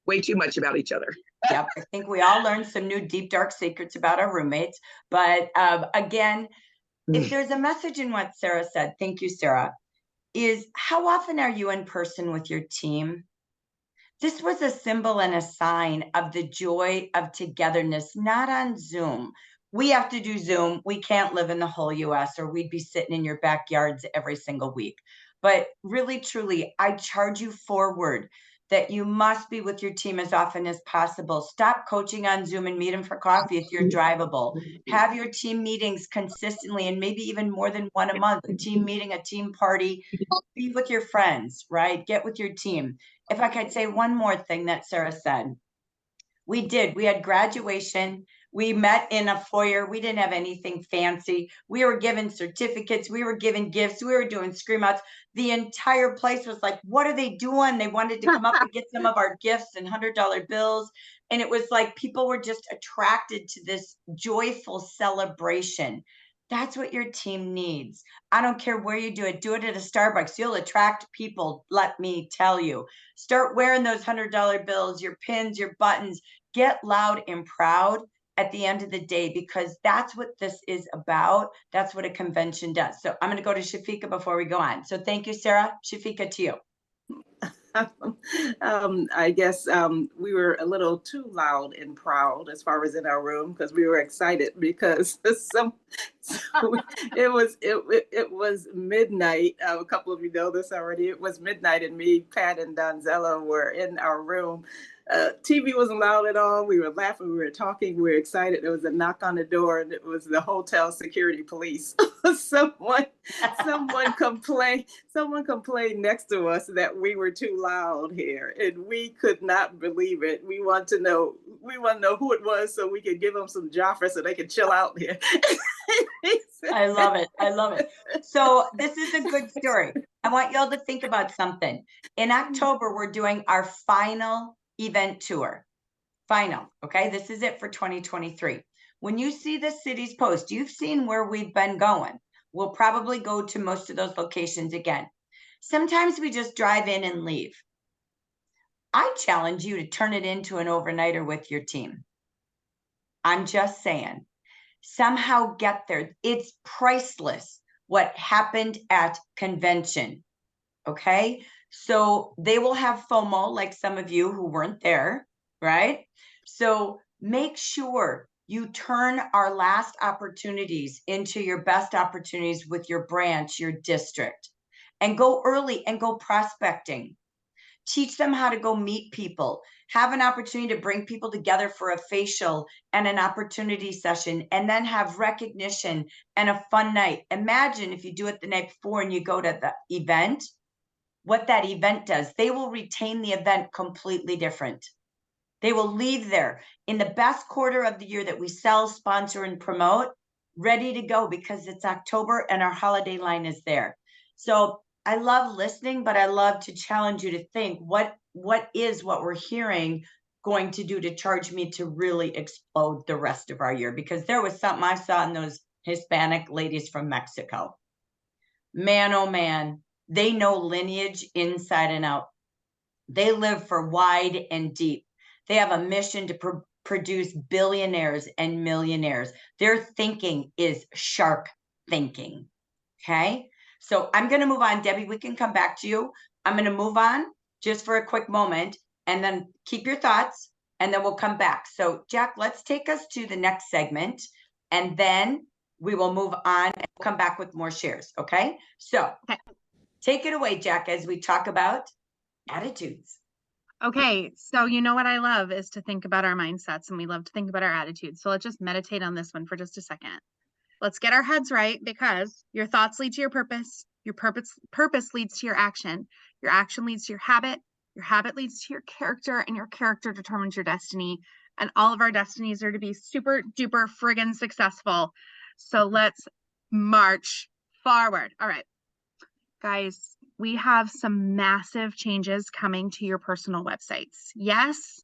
way too much about each other. Yep, I think we all learned some new deep, dark secrets about our roommates. But again, if there's a message in what Sarah said, thank you, Sarah, is how often are you in person with your team? This was a symbol and a sign of the joy of togetherness, not on Zoom. We have to do Zoom. We can't live in the whole US, or we'd be sitting in your backyards every single week. But really, truly, I charge you forward that you must be with your team as often as possible. Stop coaching on Zoom and meet them for coffee if you're drivable. Have your team meetings consistently, and maybe even more than one a month, a team meeting, a team party. Be with your friends, right? Get with your team. If I could say one more thing that Sarah said, we had graduation. We met in a foyer. We didn't have anything fancy. We were given certificates. We were given gifts. We were doing scream outs. The entire place was like, what are they doing? They wanted to come up and get some of our gifts and $100 bills. And it was like people were just attracted to this joyful celebration. That's what your team needs. I don't care where you do it. Do it at a Starbucks. You'll attract people, let me tell you. Start wearing those $100 bills, your pins, your buttons. Get loud and proud at the end of the day, because that's what this is about. That's what a convention does. So I'm going to go to Shafika before we go on. So thank you, Sarah. Shafika, to you. I guess we were a little too loud and proud as far as in our room, because we were excited because it was midnight. A couple of you know this already. It was midnight, and me, Pat, and Donzella were in our room. TV wasn't loud at all. We were laughing, we were talking, we were excited. There was a knock on the door, and it was the hotel security police. someone complained next to us that we were too loud here, and we could not believe it. We want to know who it was so we could give them some Jaffra so they could chill out here. I love it. So this is a good story. I want y'all to think about something. In October, we're doing our final event tour. Okay, this is it for 2023. When you see the city's post, you've seen where we've been going. We'll probably go to most of those locations again. Sometimes we just drive in and leave. I challenge you to turn it into an overnighter with your team. I'm just saying, somehow get there. It's priceless what happened at convention. Okay, so they will have FOMO, like some of you who weren't there. right? So make sure you turn our last opportunities into your best opportunities with your branch, your district, and go early and go prospecting. Teach them how to go meet people, have an opportunity to bring people together for a facial and an opportunity session, and then have recognition and a fun night. Imagine if you do it the night before and you go to the event, what that event does. They will retain the event completely different. They will leave there in the best quarter of the year that we sell, sponsor, and promote, ready to go because it's October and our holiday line is there. So I love listening, but I love to challenge you to think what is what we're hearing going to do to charge me to really explode the rest of our year? Because there was something I saw in those Hispanic ladies from Mexico. Man, oh man, they know lineage inside and out. They live for wide and deep. They have a mission to produce billionaires and millionaires. Their thinking is sharp thinking. Okay. So I'm going to move on. Debbie, we can come back to you. I'm going to move on just for a quick moment and then keep your thoughts and then we'll come back. So Jack, let's take us to the next segment and then we will move on and we'll come back with more shares. Okay. So take it away, Jack, as we talk about attitudes. Okay, so you know what I love is to think about our mindsets, and we love to think about our attitudes. So let's just meditate on this one for just a second. Let's get our heads right, because your thoughts lead to your purpose leads to your action leads to your habit leads to your character, and your character determines your destiny. And all of our destinies are to be super duper friggin' successful. So let's march forward. All right, guys, we have some massive changes coming to your personal websites. Yes.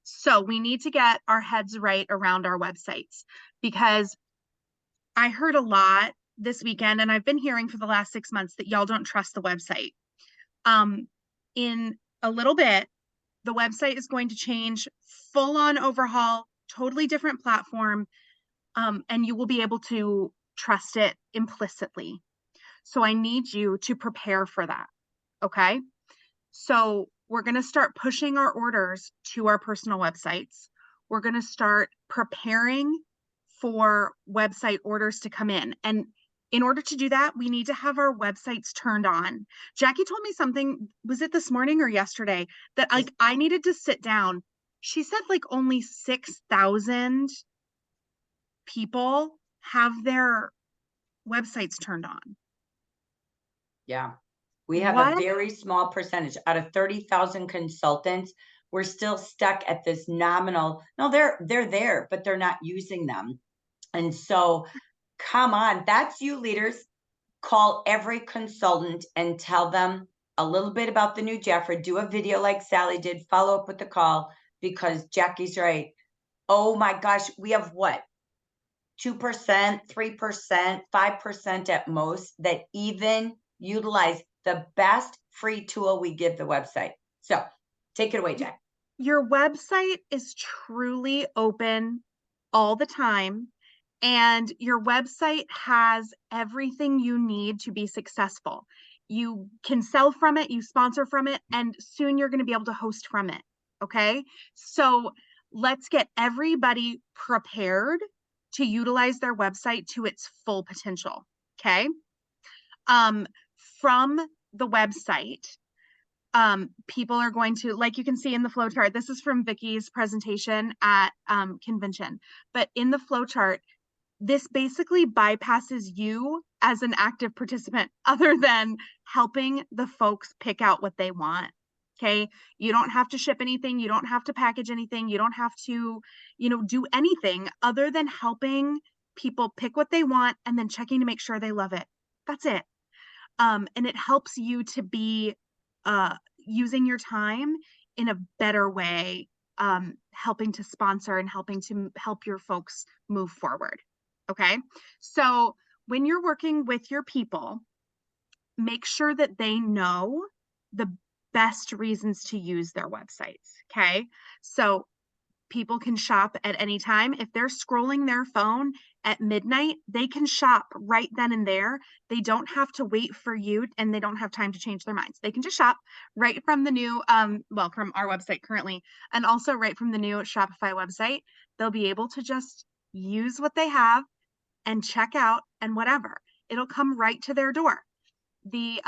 So we need to get our heads right around our websites, because I heard a lot this weekend, and I've been hearing for the last 6 months that y'all don't trust the website. In a little bit, the website is going to change, full on overhaul, totally different platform, and you will be able to trust it implicitly. So I need you to prepare for that. Okay. So we're going to start pushing our orders to our personal websites. We're going to start preparing for website orders to come in. And in order to do that, we need to have our websites turned on. Jackie told me something, was it this morning or yesterday, that I needed to sit down. She said like only 6,000 people have their websites turned on. Yeah, we have a very small percentage out of 30,000 consultants. We're still stuck at this nominal. No, they're there, but they're not using them. And so, come on, that's you leaders. Call every consultant and tell them a little bit about the new Jafra. Do a video like Sally did. Follow up with the call, because Jackie's right. Oh my gosh, we have what? 2%, 3%, 5% at most that even utilize the best free tool we give the website. So take it away, Jack. Your website is truly open all the time, and your website has everything you need to be successful. You can sell from it, you sponsor from it, and soon you're going to be able to host from it. Okay. So let's get everybody prepared to utilize their website to its full potential. Okay. From the website, people are going to, like you can see in the flow chart, this is from Vicky's presentation at convention, but in the flow chart, this basically bypasses you as an active participant, other than helping the folks pick out what they want. Okay. You don't have to ship anything. You don't have to package anything. You don't have to, do anything other than helping people pick what they want and then checking to make sure they love it. That's it. And it helps you to be using your time in a better way, helping to sponsor and helping to help your folks move forward. Okay. So when you're working with your people, make sure that they know the best reasons to use their websites. Okay. So people can shop at any time. If they're scrolling their phone at midnight, they can shop right then and there. They don't have to wait for you, and they don't have time to change their minds. They can just shop right from the new, well, from our website currently, and also right from the new Shopify website. They'll be able to just use what they have and check out and whatever. It'll come right to their door. The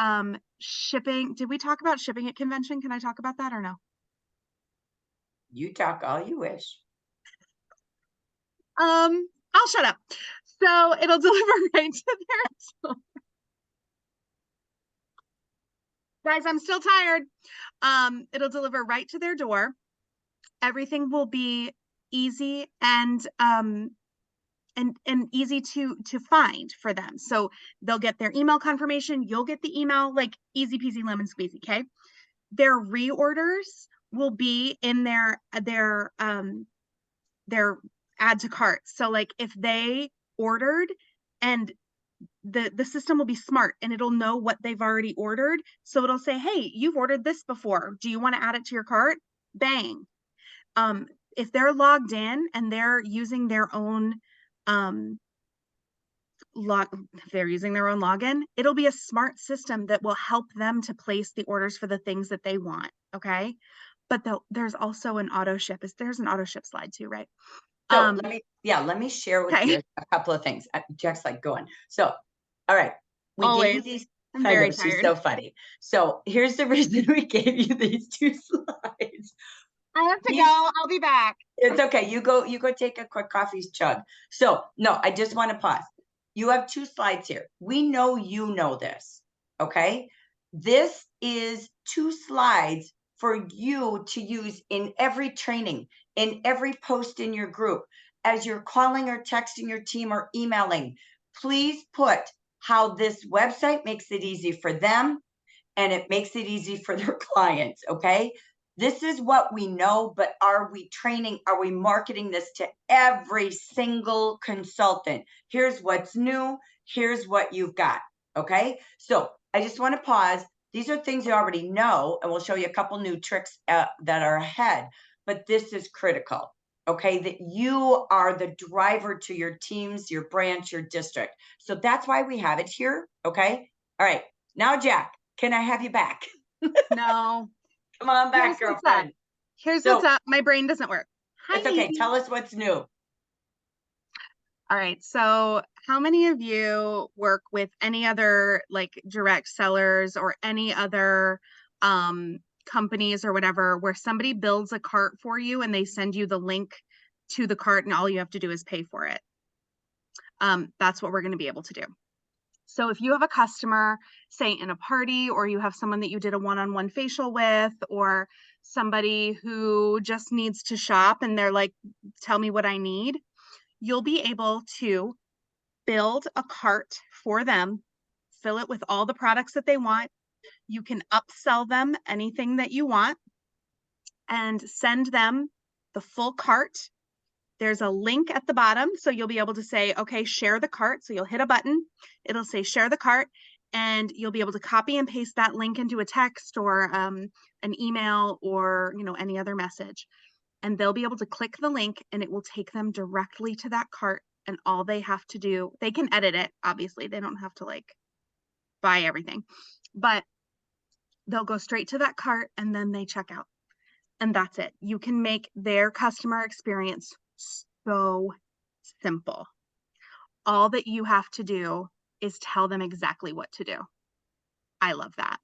shipping, did we talk about shipping at convention? Can I talk about that or no? You talk all you wish. I'll shut up. So it'll deliver right to their door. Guys, I'm still tired. It'll deliver right to their door. Everything will be easy and easy to find for them. So they'll get their email confirmation. You'll get the email, like easy peasy lemon squeezy. Okay. Their reorders will be in their add to cart. So like if they ordered, and the system will be smart and it'll know what they've already ordered. So it'll say, hey, you've ordered this before. Do you want to add it to your cart? Bang. If they're logged in and they're using their own login, it'll be a smart system that will help them to place the orders for the things that they want. Okay. But there's also an auto ship. There's an auto ship slide too, right? So let me share with okay. you a couple of things. Jack's like going. So, all right. We Always. gave you these. I'm very She's tired. so funny. So here's the reason we gave you these 2 slides. I have to go. I'll be back. It's okay. You go take a quick coffee chug. So no, I just want to pause. You have 2 slides here. We know you know this. Okay. This is 2 slides for you to use in every training, in every post in your group, as you're calling or texting your team or emailing. Please put how this website makes it easy for them and it makes it easy for their clients. Okay. This is what we know, but are we training? Are we marketing this to every single consultant? Here's what's new. Here's what you've got. Okay. So I just want to pause. These are things you already know, and we'll show you a couple new tricks that are ahead, but this is critical. Okay. That you are the driver to your teams, your branch, your district. So that's why we have it here. Okay. All right. Now, Jack, can I have you back? No. Come on back, Here's what's girlfriend. up. Here's what's up. My brain doesn't work. Hi. It's okay. Tell us what's new. All right. So how many of you work with any other like direct sellers or any other companies or whatever, where somebody builds a cart for you and they send you the link to the cart and all you have to do is pay for it? That's what we're going to be able to do. So if you have a customer, say in a party, or you have someone that you did a one-on-one facial with, or somebody who just needs to shop and they're like, tell me what I need, you'll be able to build a cart for them, fill it with all the products that they want. You can upsell them anything that you want and send them the full cart. There's a link at the bottom, so you'll be able to say, okay, share the cart. So you'll hit a button, it'll say share the cart, and you'll be able to copy and paste that link into a text or an email or any other message. And they'll be able to click the link and it will take them directly to that cart. And all they have to do, they can edit it, obviously. They don't have to like buy everything, but they'll go straight to that cart and then they check out. And that's it. You can make their customer experience so simple. All that you have to do is tell them exactly what to do. I love that.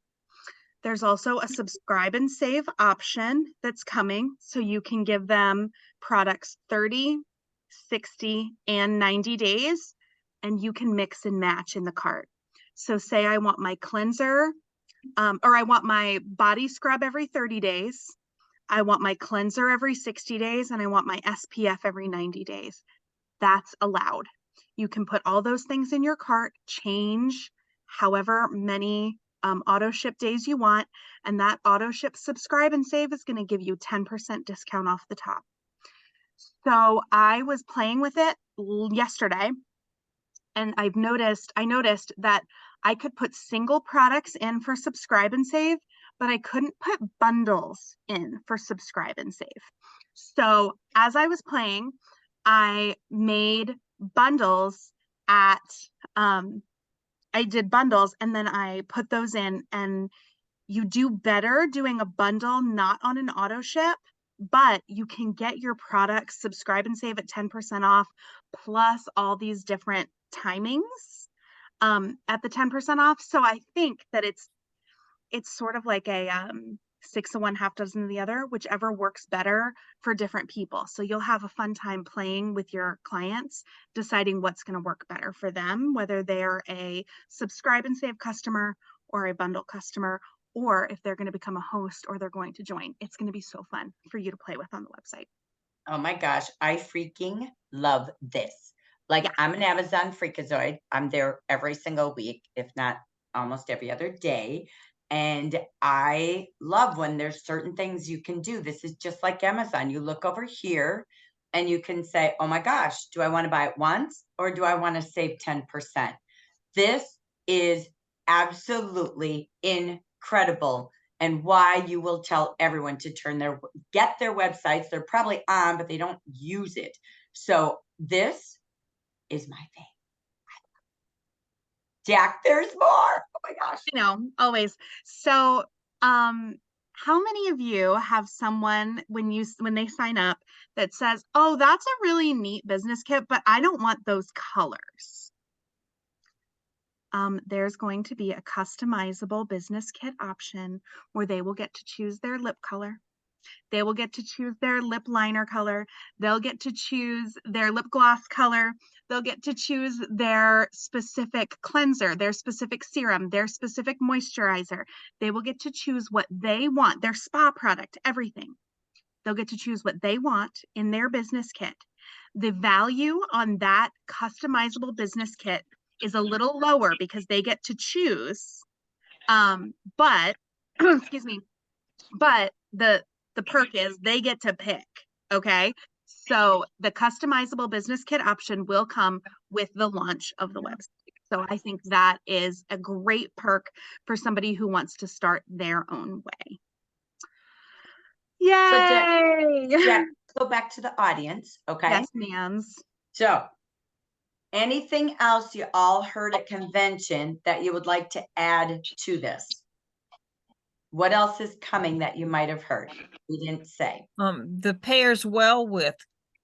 There's also a subscribe and save option that's coming. So you can give them products 30, 60, and 90 days, and you can mix and match in the cart. So say I want my cleanser, or I want my body scrub every 30 days. I want my cleanser every 60 days, and I want my SPF every 90 days. That's allowed. You can put all those things in your cart, change however many auto ship days you want, and that auto ship subscribe and save is going to give you 10% discount off the top. So I was playing with it yesterday, and I noticed that I could put single products in for subscribe and save, but I couldn't put bundles in for subscribe and save. So as I was playing, I made bundles at, I did bundles and then I put those in, and you do better doing a bundle, not on an auto ship, but you can get your products subscribe and save at 10% off, plus all these different timings at the 10% off. So I think that it's sort of like a 6 of one, half dozen of the other, whichever works better for different people. So you'll have a fun time playing with your clients, deciding what's going to work better for them, whether they're a subscribe and save customer or a bundle customer, or if they're going to become a host or they're going to join. It's going to be so fun for you to play with on the website. Oh my gosh, I freaking love this. Like, Yeah. I'm an Amazon freakazoid. I'm there every single week, if not almost every other day. And I love when there's certain things you can do. This is just like Amazon. You look over here and you can say, oh my gosh, do I want to buy it once or do I want to save 10%? This is absolutely incredible, and why you will tell everyone to get their websites. They're probably on, but they don't use it. So this is my thing. Jack, there's more. Oh my gosh. I know, always. So, how many of you have someone when they sign up that says, "Oh, that's a really neat business kit, but I don't want those colors"? There's going to be a customizable business kit option where they will get to choose their lip color. They will get to choose their lip liner color. They'll get to choose their lip gloss color. They'll get to choose their specific cleanser, their specific serum, their specific moisturizer. They will get to choose what they want, their spa product, everything. They'll get to choose what they want in their business kit. The value on that customizable business kit is a little lower because they get to choose. But excuse me, but the perk is they get to pick. Okay. So the customizable business kit option will come with the launch of the website. So I think that is a great perk for somebody who wants to start their own way. Yay! Jack, go back to the audience. Okay. Yes, ma'ams. So anything else you all heard at convention that you would like to add to this? What else is coming that you might have heard we didn't say? The pairs well with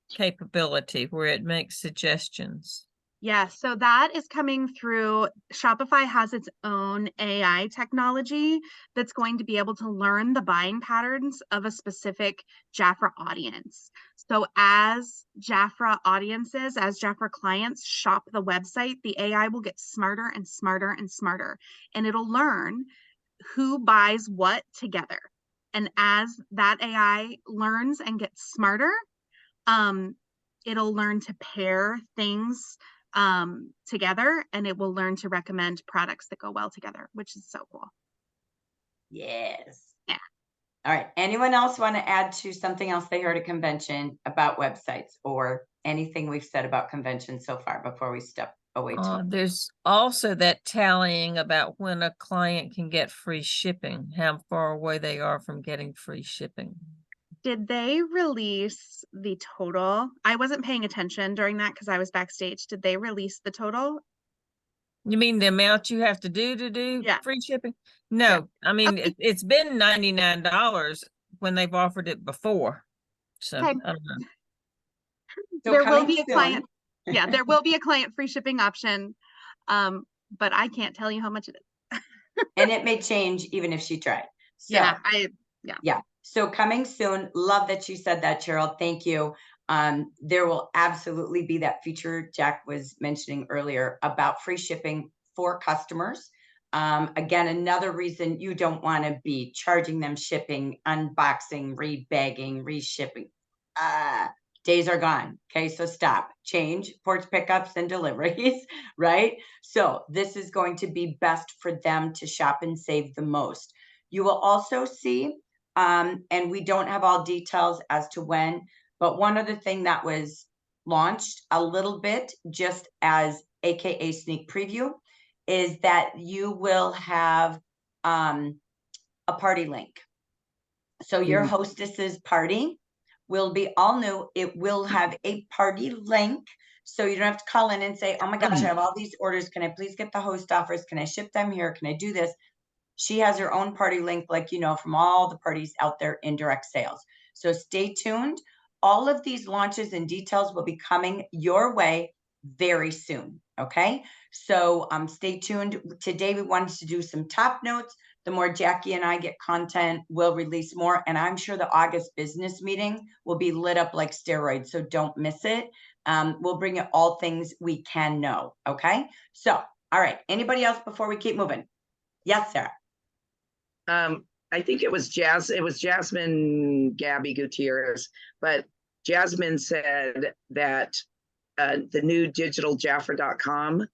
capability where it makes suggestions. Yeah, so that is coming through. Shopify has its own AI technology that's going to be able to learn the buying patterns of a specific Jafra audience. So as Jafra audiences, as Jafra clients shop the website, the AI will get smarter and smarter and smarter, and it'll learn who buys what together. And as that AI learns and gets smarter, it'll learn to pair things together, and it will learn to recommend products that go well together, which is so cool. Yes. Yeah. All right. Anyone else want to add to something else they heard at convention about websites or anything we've said about convention so far before we step away? There's also that tallying about when a client can get free shipping, how far away they are from getting free shipping. Did they release the total? I wasn't paying attention during that because I was backstage. Did they release the total? You mean the amount you have to do Yeah. free shipping? No, Yeah. I mean, Okay. it's been $99 when they've offered it before. So Okay. I don't know. So there will coming be a soon. client. Yeah, there will be a client free shipping option. But I can't tell you how much it is. And it may change even if she tried. So Yeah, yeah. So coming soon. Love that you said that, Cheryl. Thank you. There will absolutely be that feature Jack was mentioning earlier about free shipping for customers. Again, another reason you don't want to be charging them shipping, unboxing, rebagging, reshipping. Days are gone. Okay, so stop. Change porch pickups and deliveries, right? So this is going to be best for them to shop and save the most. You will also see, and we don't have all details as to when, but one other thing that was launched a little bit just as AKA sneak preview is that you will have a party link. So your hostess's party will be all new. It will have a party link. So you don't have to call in and say, oh my gosh, I have all these orders. Can I please get the host offers? Can I ship them here? Can I do this? She has her own party link, like, you know, from all the parties out there in direct sales. So stay tuned. All of these launches and details will be coming your way very soon. Okay. So stay tuned. Today we wanted to do some top notes. The more Jackie and I get content, we'll release more. And I'm sure the August business meeting will be lit up like steroids. So don't miss it. We'll bring you all things we can know. Okay. So, all right. Anybody else before we keep moving? Yes, Sarah. I think it was Jasmine Gabby Gutierrez, but Jasmine said that the new digital Jaffra.com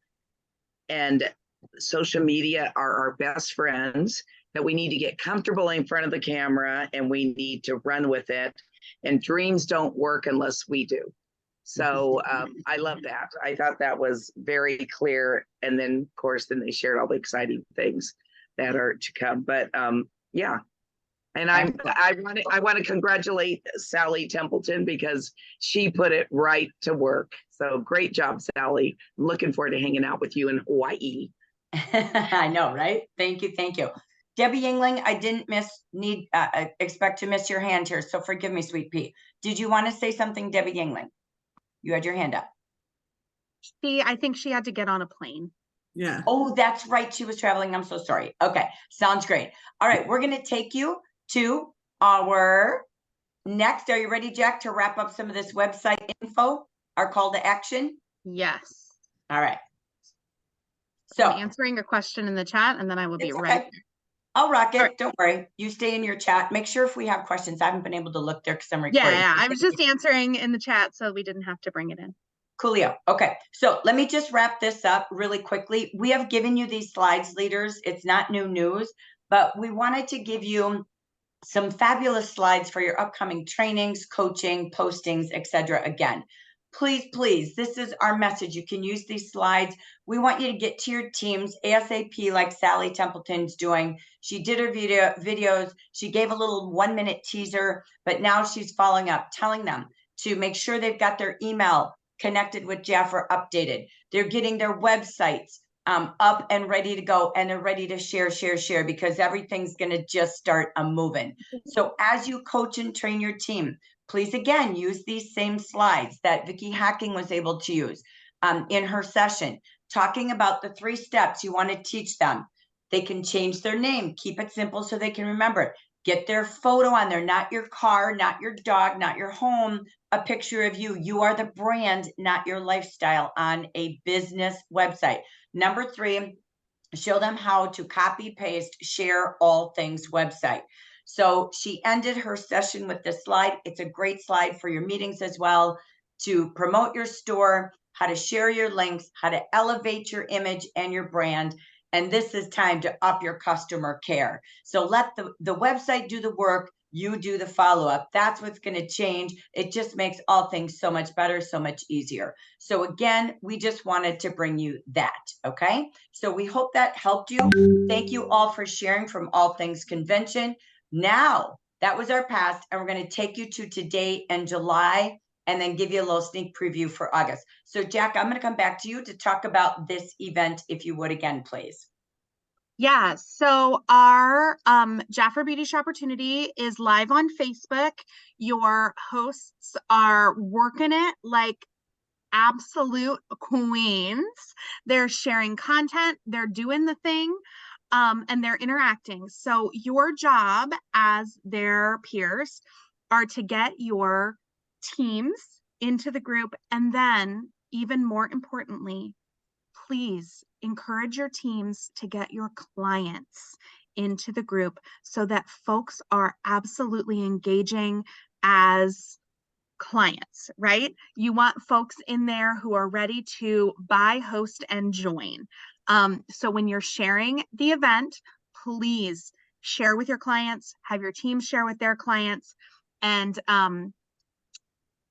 and social media are our best friends, that we need to get comfortable in front of the camera and we need to run with it. And dreams don't work unless we do. So I love that. I thought that was very clear. And then, of course, then they shared all the exciting things that are to come. But yeah. And I want to congratulate Sally Templeton because she put it right to work. So great job, Sally. I'm looking forward to hanging out with you in Hawaii. I know, right? Thank you. Thank you. Debbie Yingling, I didn't expect to miss your hand here. So forgive me, sweet pea. Did you want to say something, Debbie Yingling? You had your hand up. I think she had to get on a plane. Yeah. Oh, that's right. She was traveling. I'm so sorry. Okay. Sounds great. All right. We're going to take you to our next. Are you ready, Jack, to wrap up some of this website info, our call to action? Yes. All right. So I'm answering a question in the chat and then I will be right. I'll rock it. Right. Don't worry. You stay in your chat. Make sure if we have questions, I haven't been able to look there because I'm recording. Yeah. I was just answering in the chat so we didn't have to bring it in. Coolio. Okay. So let me just wrap this up really quickly. We have given you these slides, leaders. It's not new news, but we wanted to give you some fabulous slides for your upcoming trainings, coaching, postings, etc. Again, please, this is our message. You can use these slides. We want you to get to your teams ASAP, like Sally Templeton's doing. She did her videos. She gave a little 1-minute teaser, but now she's following up, telling them to make sure they've got their email connected with Jaffra updated. They're getting their websites up and ready to go, and they're ready to share because everything's going to just start moving. So as you coach and train your team, please again use these same slides that Vicki Hacking was able to use in her session, talking about the 3 steps you want to teach them. They can change their name, keep it simple so they can remember it. Get their photo on there, not your car, not your dog, not your home, a picture of you. You are the brand, not your lifestyle on a business website. Number 3, show them how to copy, paste, share all things website. So she ended her session with this slide. It's a great slide for your meetings as well, to promote your store, how to share your links, how to elevate your image and your brand. And this is time to up your customer care. So let the website do the work. You do the follow-up. That's what's going to change. It just makes all things so much better, so much easier. So again, we just wanted to bring you that. Okay. So we hope that helped you. Thank you all for sharing from All Things Convention. Now, that was our past, and we're going to take you to today and July, and then give you a little sneak preview for August. So Jack, I'm going to come back to you to talk about this event, if you would again, please. Yeah, so our Jaffra Beauty Shopportunity is live on Facebook. Your hosts are working it like absolute queens. They're sharing content, they're doing the thing, and they're interacting. So your job as their peers are to get your teams into the group, and then even more importantly, please encourage your teams to get your clients into the group so that folks are absolutely engaging as clients, right? You want folks in there who are ready to buy, host, and join. So when you're sharing the event, please share with your clients, have your team share with their clients, and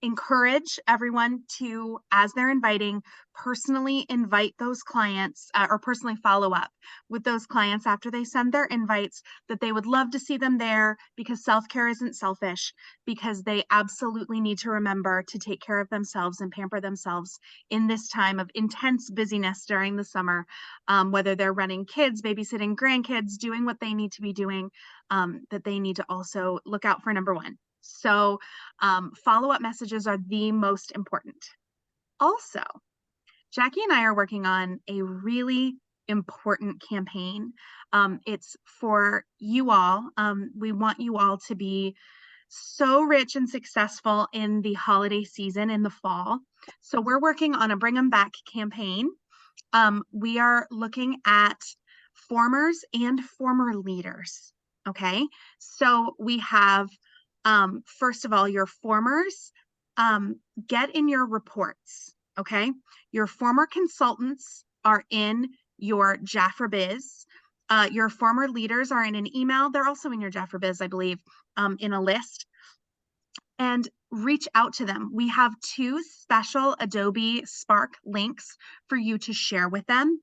encourage everyone to, as they're inviting, personally invite those clients or personally follow up with those clients after they send their invites, that they would love to see them there because self-care isn't selfish, because they absolutely need to remember to take care of themselves and pamper themselves in this time of intense busyness during the summer, whether they're running kids, babysitting grandkids, doing what they need to be doing, that they need to also look out for number one. So follow-up messages are the most important. Also, Jackie and I are working on a really important campaign. It's for you all. We want you all to be so rich and successful in the holiday season in the fall. So we're working on a Bring 'em Back campaign. We are looking at formers and former leaders. Okay, so we have first of all, your formers, get in your reports, okay? Your former consultants are in your Jafra Biz. Your former leaders are in an email. They're also in your Jafra Biz, I believe, in a list. And reach out to them. We have 2 special Adobe Spark links for you to share with them.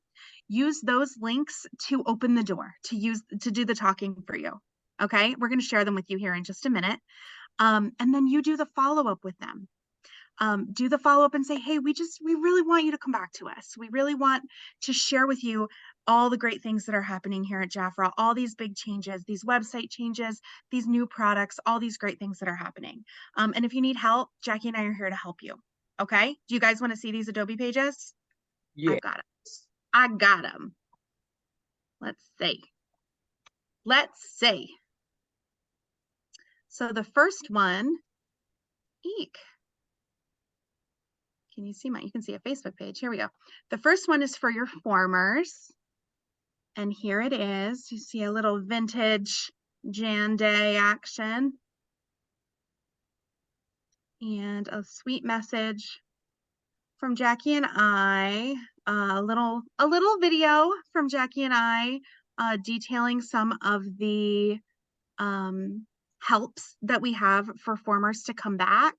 Use those links to open the door, to do the talking for you. Okay, we're going to share them with you here in just a minute. And then you do the follow-up with them. Do the follow-up and say, hey, we really want you to come back to us. We really want to share with you all the great things that are happening here at Jafra, all these big changes, these website changes, these new products, all these great things that are happening. And if you need help, Jackie and I are here to help you. Okay, do you guys want to see these Adobe pages? Yeah. I've got them. I got them. Let's see. So the first one, eek. Can you see you can see a Facebook page. Here we go. The first one is for your formers. And here it is. You see a little vintage Jan Day action. And a sweet message from Jackie and I. A little video from Jackie and I detailing some of the helps that we have for formers to come back.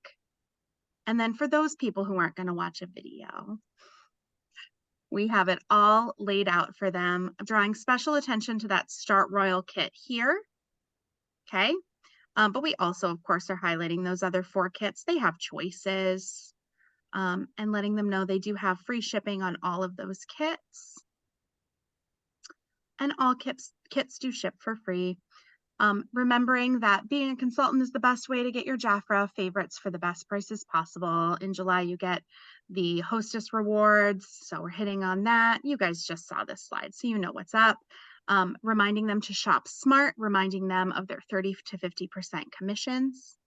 And then for those people who aren't going to watch a video, we have it all laid out for them, drawing special attention to that Start Royal kit here. Okay. But we also, of course, are highlighting those other 4 kits. They have choices, and letting them know they do have free shipping on all of those kits. And all kits do ship for free. Remembering that being a consultant is the best way to get your Jafra favorites for the best prices possible. In July, you get the hostess rewards. So we're hitting on that. You guys just saw this slide, so you know what's up. Reminding them to shop smart, reminding them of their 30 to 50% commissions,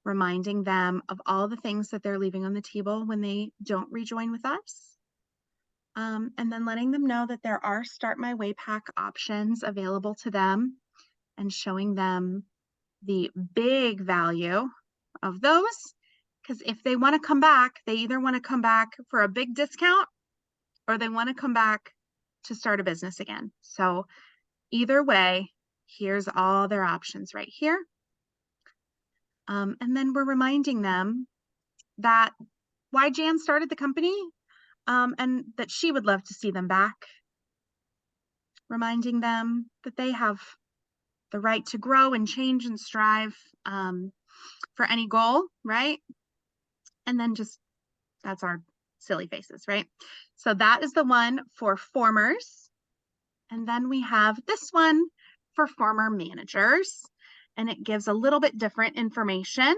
reminding them of all the things that they're leaving on the table when they don't rejoin with us. And then letting them know that there are Start My Way pack options available to them, and showing them the big value of those. Because if they want to come back, they either want to come back for a big discount or they want to come back to start a business again. So either way, here's all their options right here. And then we're reminding them that why Jan started the company, and that she would love to see them back. Reminding them that they have the right to grow and change and strive for any goal, right? And then just, that's our silly faces, right? So that is the one for formers. And then we have this one for former managers, and it gives a little bit different information.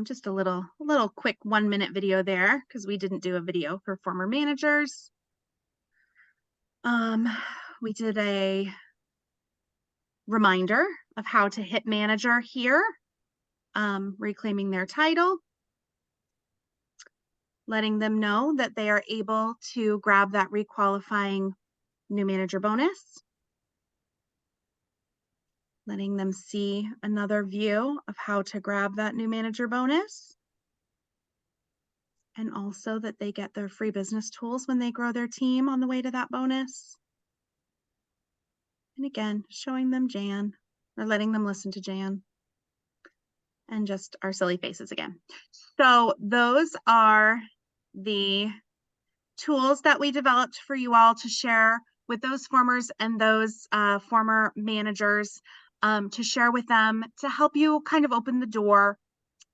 Just a little quick 1-minute video there, because we didn't do a video for former managers. We did a reminder of how to hit manager here, reclaiming their title, letting them know that they are able to grab that requalifying new manager bonus, letting them see another view of how to grab that new manager bonus, and also that they get their free business tools when they grow their team on the way to that bonus. And again, showing them Jan, or letting them listen to Jan. and just our silly faces again. So those are the tools that we developed for you all to share with those formers and those former managers, to share with them to help you kind of open the door.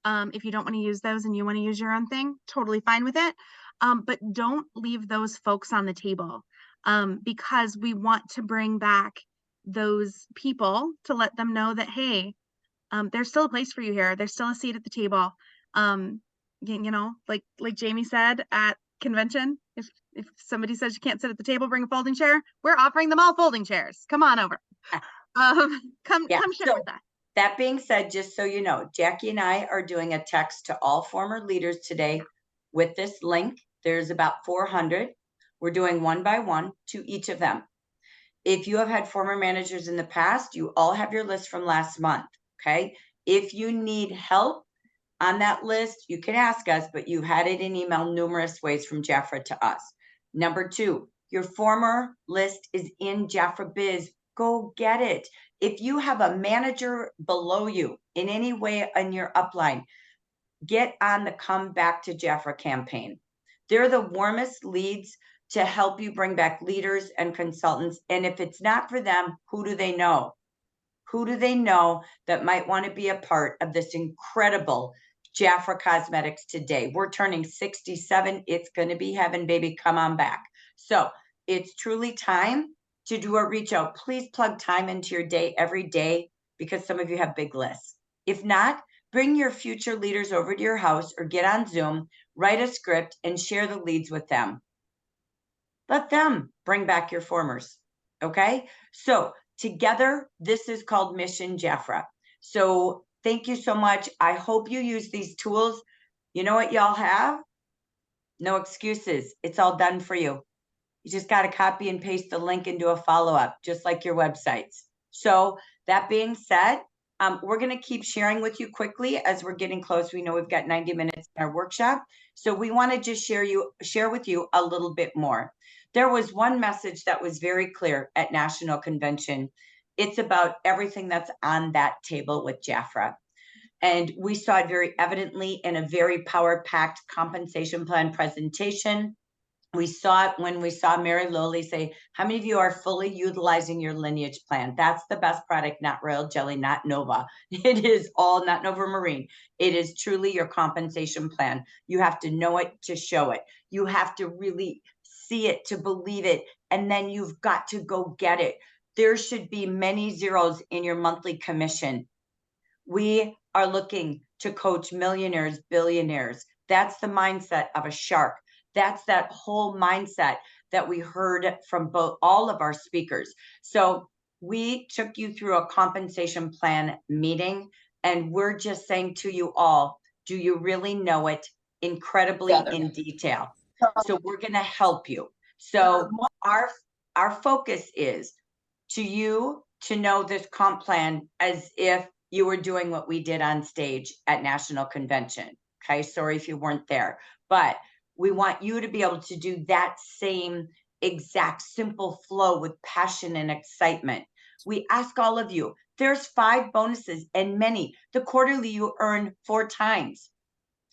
If you don't want to use those and you want to use your own thing, totally fine with it. But don't leave those folks on the table, because we want to bring back those people to let them know that, hey, there's still a place for you here. There's still a seat at the table. You know, like Jamie said at convention, if somebody says you can't sit at the table, bring a folding chair. We're offering them all folding chairs. Come on over. Come share with us. That being said, just so you know, Jackie and I are doing a text to all former leaders today with this link. There's about 400. We're doing one by one to each of them. If you have had former managers in the past, you all have your list from last month, okay? If you need help on that list, you can ask us, but you had it in email numerous ways from Jafra to us. Number 2, your former list is in Jafra Biz. Go get it. If you have a manager below you in any way in your upline, get on the Come Back to Jafra campaign. They're the warmest leads to help you bring back leaders and consultants. And if it's not for them, who do they know? Who do they know that might want to be a part of this incredible Jafra Cosmetics today? We're turning 67. It's going to be heaven, baby. Come on back. So it's truly time to do a reach out. Please plug time into your day every day, because some of you have big lists. If not, bring your future leaders over to your house or get on Zoom, write a script, and share the leads with them. Let them bring back your formers, okay? So together, this is called Mission Jafra. So thank you so much. I hope you use these tools. You know what y'all have? No excuses. It's all done for you. You just got to copy and paste the link into a follow-up, just like your websites. So that being said, we're going to keep sharing with you quickly as we're getting close. We know we've got 90 minutes in our workshop. So we want to just share with you a little bit more. There was one message that was very clear at National Convention. It's about everything that's on that table with Jafra. And we saw it very evidently in a very power-packed compensation plan presentation. We saw it when we saw Mary Lowley say, how many of you are fully utilizing your lineage plan? That's the best product, not Royal Jelly, not Nova. It is all, not Nova Marine. It is truly your compensation plan. You have to know it to show it. You have to really see it to believe it. And then you've got to go get it. There should be many zeros in your monthly commission. We are looking to coach millionaires, billionaires. That's the mindset of a shark. That's that whole mindset that we heard from all of our speakers. So we took you through a compensation plan meeting, and we're just saying to you all, do you really know it incredibly in detail? So we're going to help you. So our focus is to you to know this comp plan as if you were doing what we did on stage at National Convention. Okay, sorry if you weren't there, but we want you to be able to do that same exact simple flow with passion and excitement. We ask all of you, there's 5 bonuses and many. The quarterly you earn 4 times.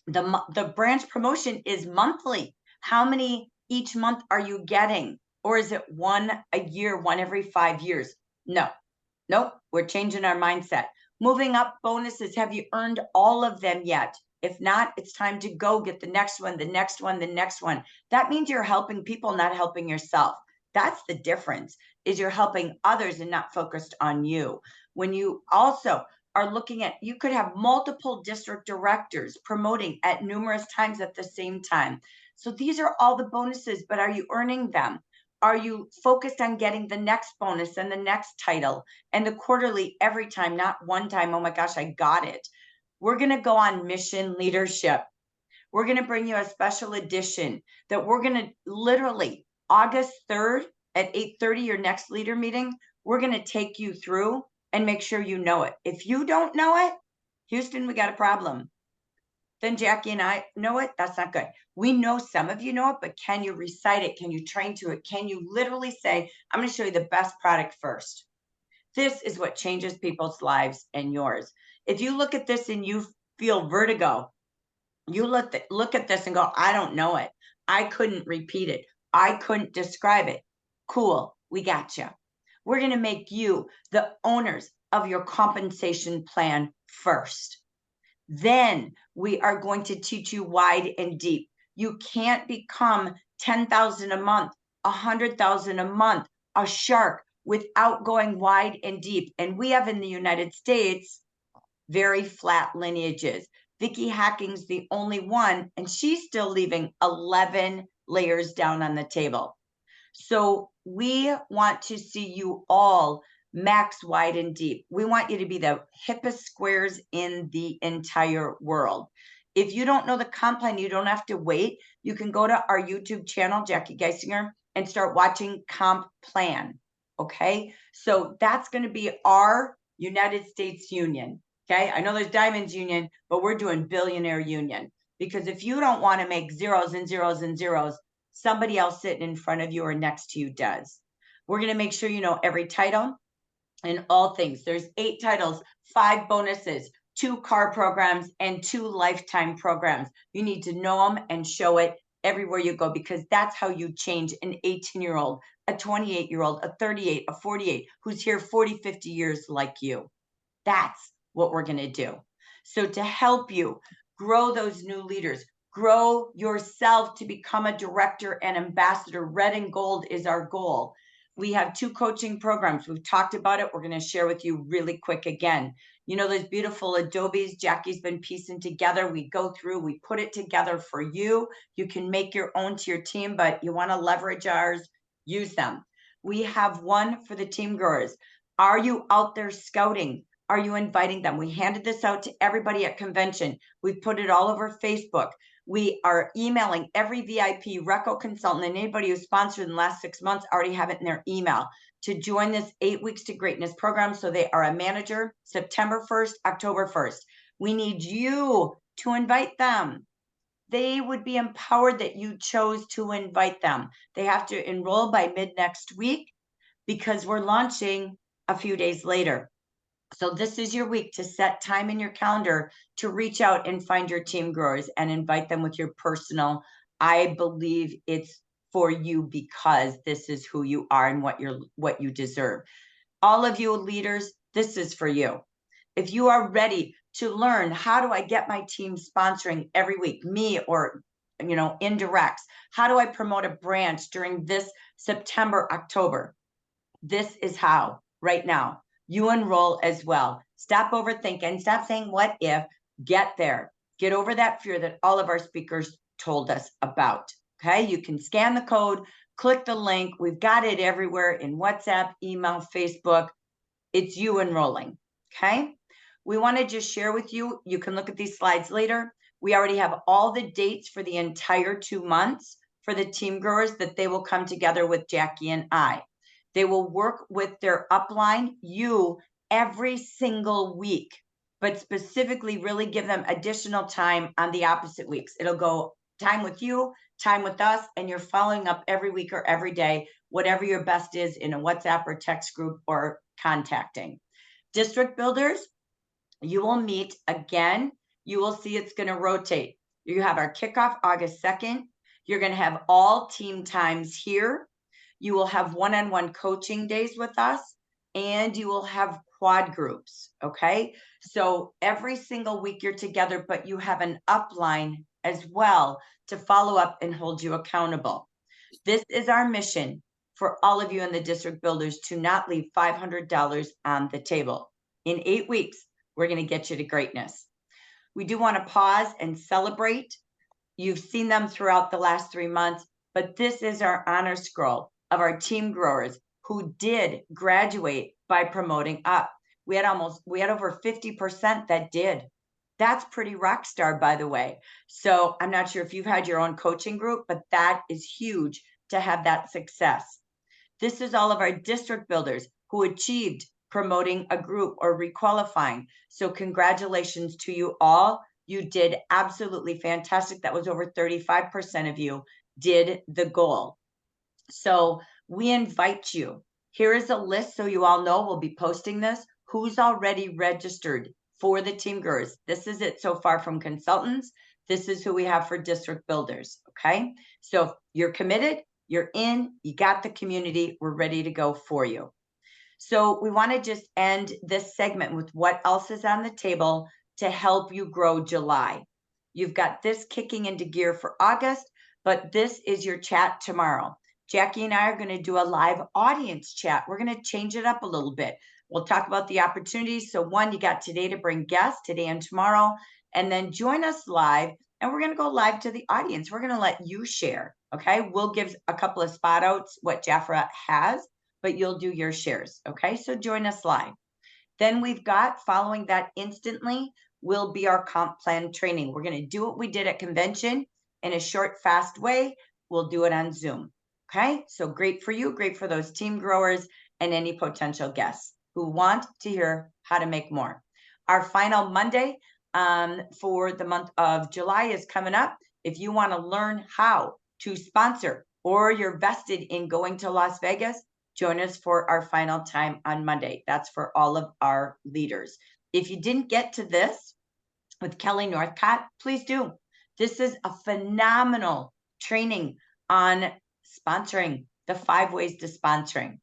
The branch promotion is monthly. How many each month are you getting? Or is it one a year, one every 5 years? Nope, we're changing our mindset. Moving up bonuses, have you earned all of them yet? If not, it's time to go get the next one, the next one, the next one. That means you're helping people, not helping yourself. That's the difference, is you're helping others and not focused on you. When you also are looking at, you could have multiple district directors promoting at numerous times at the same time. So these are all the bonuses, but are you earning them? Are you focused on getting the next bonus and the next title and the quarterly every time, not one time, oh my gosh, I got it. We're going to go on mission leadership. We're going to bring you a special edition that we're going to literally August 3rd at 8:30, your next leader meeting, we're going to take you through and make sure you know it. If you don't know it, Houston, we got a problem. Then Jackie and I know it. That's not good. We know some of you know it, but can you recite it? Can you train to it? Can you literally say, I'm going to show you the best product first? This is what changes people's lives and yours. If you look at this and you feel vertigo, you look at this and go, I don't know it. I couldn't repeat it. I couldn't describe it. Cool, we got you. We're going to make you the owners of your compensation plan first. Then we are going to teach you wide and deep. You can't become 10,000 a month, 100,000 a month, a shark without going wide and deep. And we have in the United States very flat lineages. Vicky Hacking's the only one, and she's still leaving 11 layers down on the table. So we want to see you all max wide and deep. We want you to be the hippest squares in the entire world. If you don't know the comp plan, you don't have to wait. You can go to our YouTube channel, Jackie Geisinger, and start watching Comp Plan. Okay, so that's going to be our United States Union. Okay, I know there's Diamonds Union, but we're doing Billionaire Union, because if you don't want to make zeros and zeros and zeros, somebody else sitting in front of you or next to you does. We're going to make sure you know every title and all things. There's 8 titles, 5 bonuses, 2 car programs, and 2 lifetime programs. You need to know them and show it everywhere you go, because that's how you change an 18-year-old, a 28-year-old, a 38, a 48, who's here 40, 50 years like you. That's what we're going to do. So to help you grow those new leaders, grow yourself to become a director and ambassador, red and gold is our goal. We have 2 coaching programs. We've talked about it. We're going to share with you really quick again. You know, those beautiful Adobes Jackie's been piecing together. We go through, we put it together for you. You can make your own to your team, but you want to leverage ours, use them. We have one for the team growers. Are you out there scouting? Are you inviting them? We handed this out to everybody at convention. We've put it all over Facebook. We are emailing every VIP RECO consultant, and anybody who's sponsored in the last 6 months already have it in their email to join this 8 Weeks to Greatness program. So they are a manager September 1st, October 1st. We need you to invite them. They would be empowered that you chose to invite them. They have to enroll by mid next week, because we're launching a few days later. So this is your week to set time in your calendar to reach out and find your team growers and invite them with your personal. I believe it's for you, because this is who you are and what you deserve. All of you leaders, this is for you. If you are ready to learn, how do I get my team sponsoring every week, me or indirects? How do I promote a branch during this September, October? This is how right now. You enroll as well. Stop overthinking. Stop saying, what if? Get there. Get over that fear that all of our speakers told us about. Okay, you can scan the code, click the link. We've got it everywhere in WhatsApp, email, Facebook. It's you enrolling. Okay, we want to just share with you. You can look at these slides later. We already have all the dates for the entire 2 months for the team growers that they will come together with Jackie and I. They will work with their upline, you, every single week, but specifically really give them additional time on the opposite weeks. It'll go time with you, time with us, and you're following up every week or every day, whatever your best is in a WhatsApp or text group or contacting. District builders, you will meet again. You will see it's going to rotate. You have our kickoff August 2nd. You're going to have all team times here. You will have one-on-one coaching days with us, and you will have quad groups, okay? So every single week you're together, but you have an upline as well to follow up and hold you accountable. This is our mission for all of you in the district builders, to not leave $500 on the table. In 8 weeks, we're going to get you to greatness. We do want to pause and celebrate. You've seen them throughout the last 3 months, but this is our honor scroll of our team growers who did graduate by promoting up. We had over 50% that did. That's pretty rock star, by the way. So I'm not sure if you've had your own coaching group, but that is huge to have that success. This is all of our district builders who achieved promoting a group or requalifying. So congratulations to you all. You did absolutely fantastic. That was over 35% of you did the goal. So we invite you. Here is a list so you all know. We'll be posting this. Who's already registered for the team growers. This is it so far from consultants. This is who we have for district builders, okay? So if you're committed, you're in, you got the community, we're ready to go for you. So we want to just end this segment with what else is on the table to help you grow July. You've got this kicking into gear for August, but this is your chat tomorrow. Jackie and I are going to do a live audience chat. We're going to change it up a little bit. We'll talk about the opportunities. So one, you got today to bring guests, today and tomorrow, and then join us live. And we're going to go live to the audience. We're going to let you share, okay? We'll give a couple of spot outs, what Jafra has, but you'll do your shares, okay? So join us live. Then we've got, following that instantly, will be our comp plan training. We're going to do what we did at convention in a short, fast way. We'll do it on Zoom, okay? So great for you, great for those team growers and any potential guests who want to hear how to make more. Our final Monday for the month of July is coming up. If you want to learn how to sponsor or you're vested in going to Las Vegas, join us for our final time on Monday. That's for all of our leaders. If you didn't get to this with Kelly Northcott, please do. This is a phenomenal training on sponsoring, the 5 ways to sponsoring.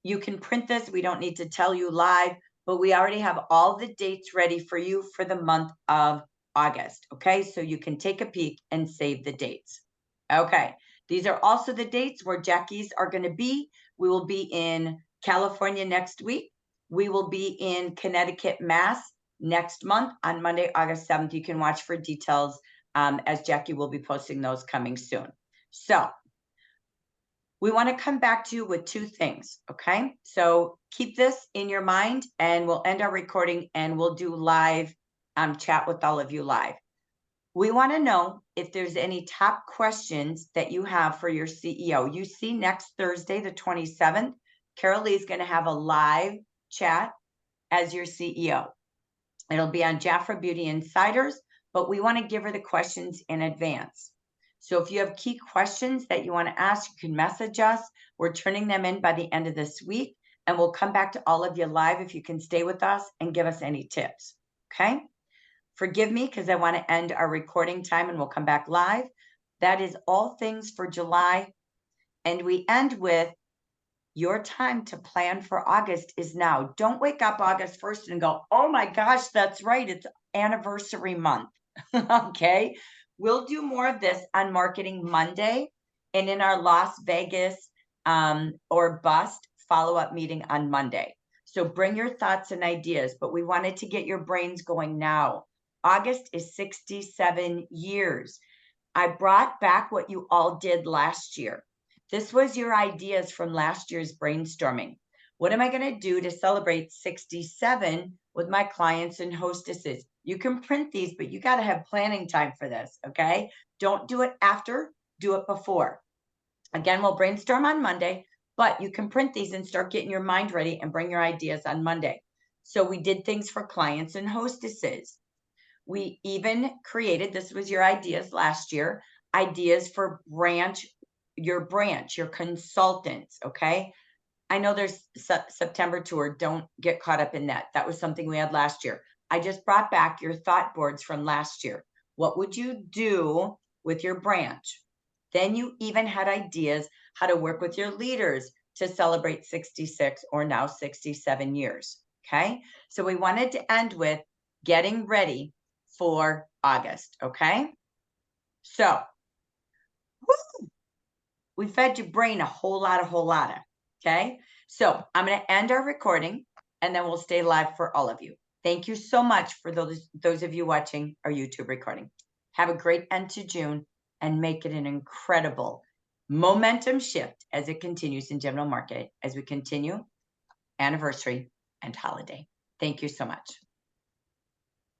You can print this. We don't need to tell you live, but we already have all the dates ready for you for the month of August. Okay, so you can take a peek and save the dates. Okay, these are also the dates where Jackie's are going to be. We will be in California next week. We will be in Connecticut, Mass next month on Monday, August 7th. You can watch for details as Jackie will be posting those coming soon. So we want to come back to you with 2 things, okay? So keep this in your mind and we'll end our recording and we'll do live chat with all of you live. We want to know if there's any top questions that you have for your CEO. You see next Thursday, the 27th, Carol Lee is going to have a live chat as your CEO. It'll be on Jafra Beauty Insiders, but we want to give her the questions in advance. So if you have key questions that you want to ask, you can message us. We're turning them in by the end of this week, and we'll come back to all of you live if you can stay with us and give us any tips, okay? Forgive me because I want to end our recording time and we'll come back live. That is all things for July. And we end with your time to plan for August is now. Don't wake up August 1st and go, oh my gosh, that's right. It's anniversary month. Okay. We'll do more of this on Marketing Monday and in our Las Vegas or bust follow-up meeting on Monday. So bring your thoughts and ideas, but we wanted to get your brains going now. August is 67 years. I brought back what you all did last year. This was your ideas from last year's brainstorming. What am I going to do to celebrate 67 with my clients and hostesses? You can print these, but you got to have planning time for this, okay? Don't do it after, do it before. Again, we'll brainstorm on Monday, but you can print these and start getting your mind ready and bring your ideas on Monday. So we did things for clients and hostesses. We even created, this was your ideas last year, ideas for your consultants, okay? I know there's September tour, don't get caught up in that. That was something we had last year. I just brought back your thought boards from last year. What would you do with your branch? Then you even had ideas how to work with your leaders to celebrate 66 or now 67 years, okay? So we wanted to end with getting ready for August, okay? So, woo, we fed your brain a whole lot, okay? So I'm going to end our recording and then we'll stay live for all of you. Thank you so much for those of you watching our YouTube recording. Have a great end to June and make it an incredible momentum shift as it continues in general market as we continue anniversary and holiday. Thank you so much.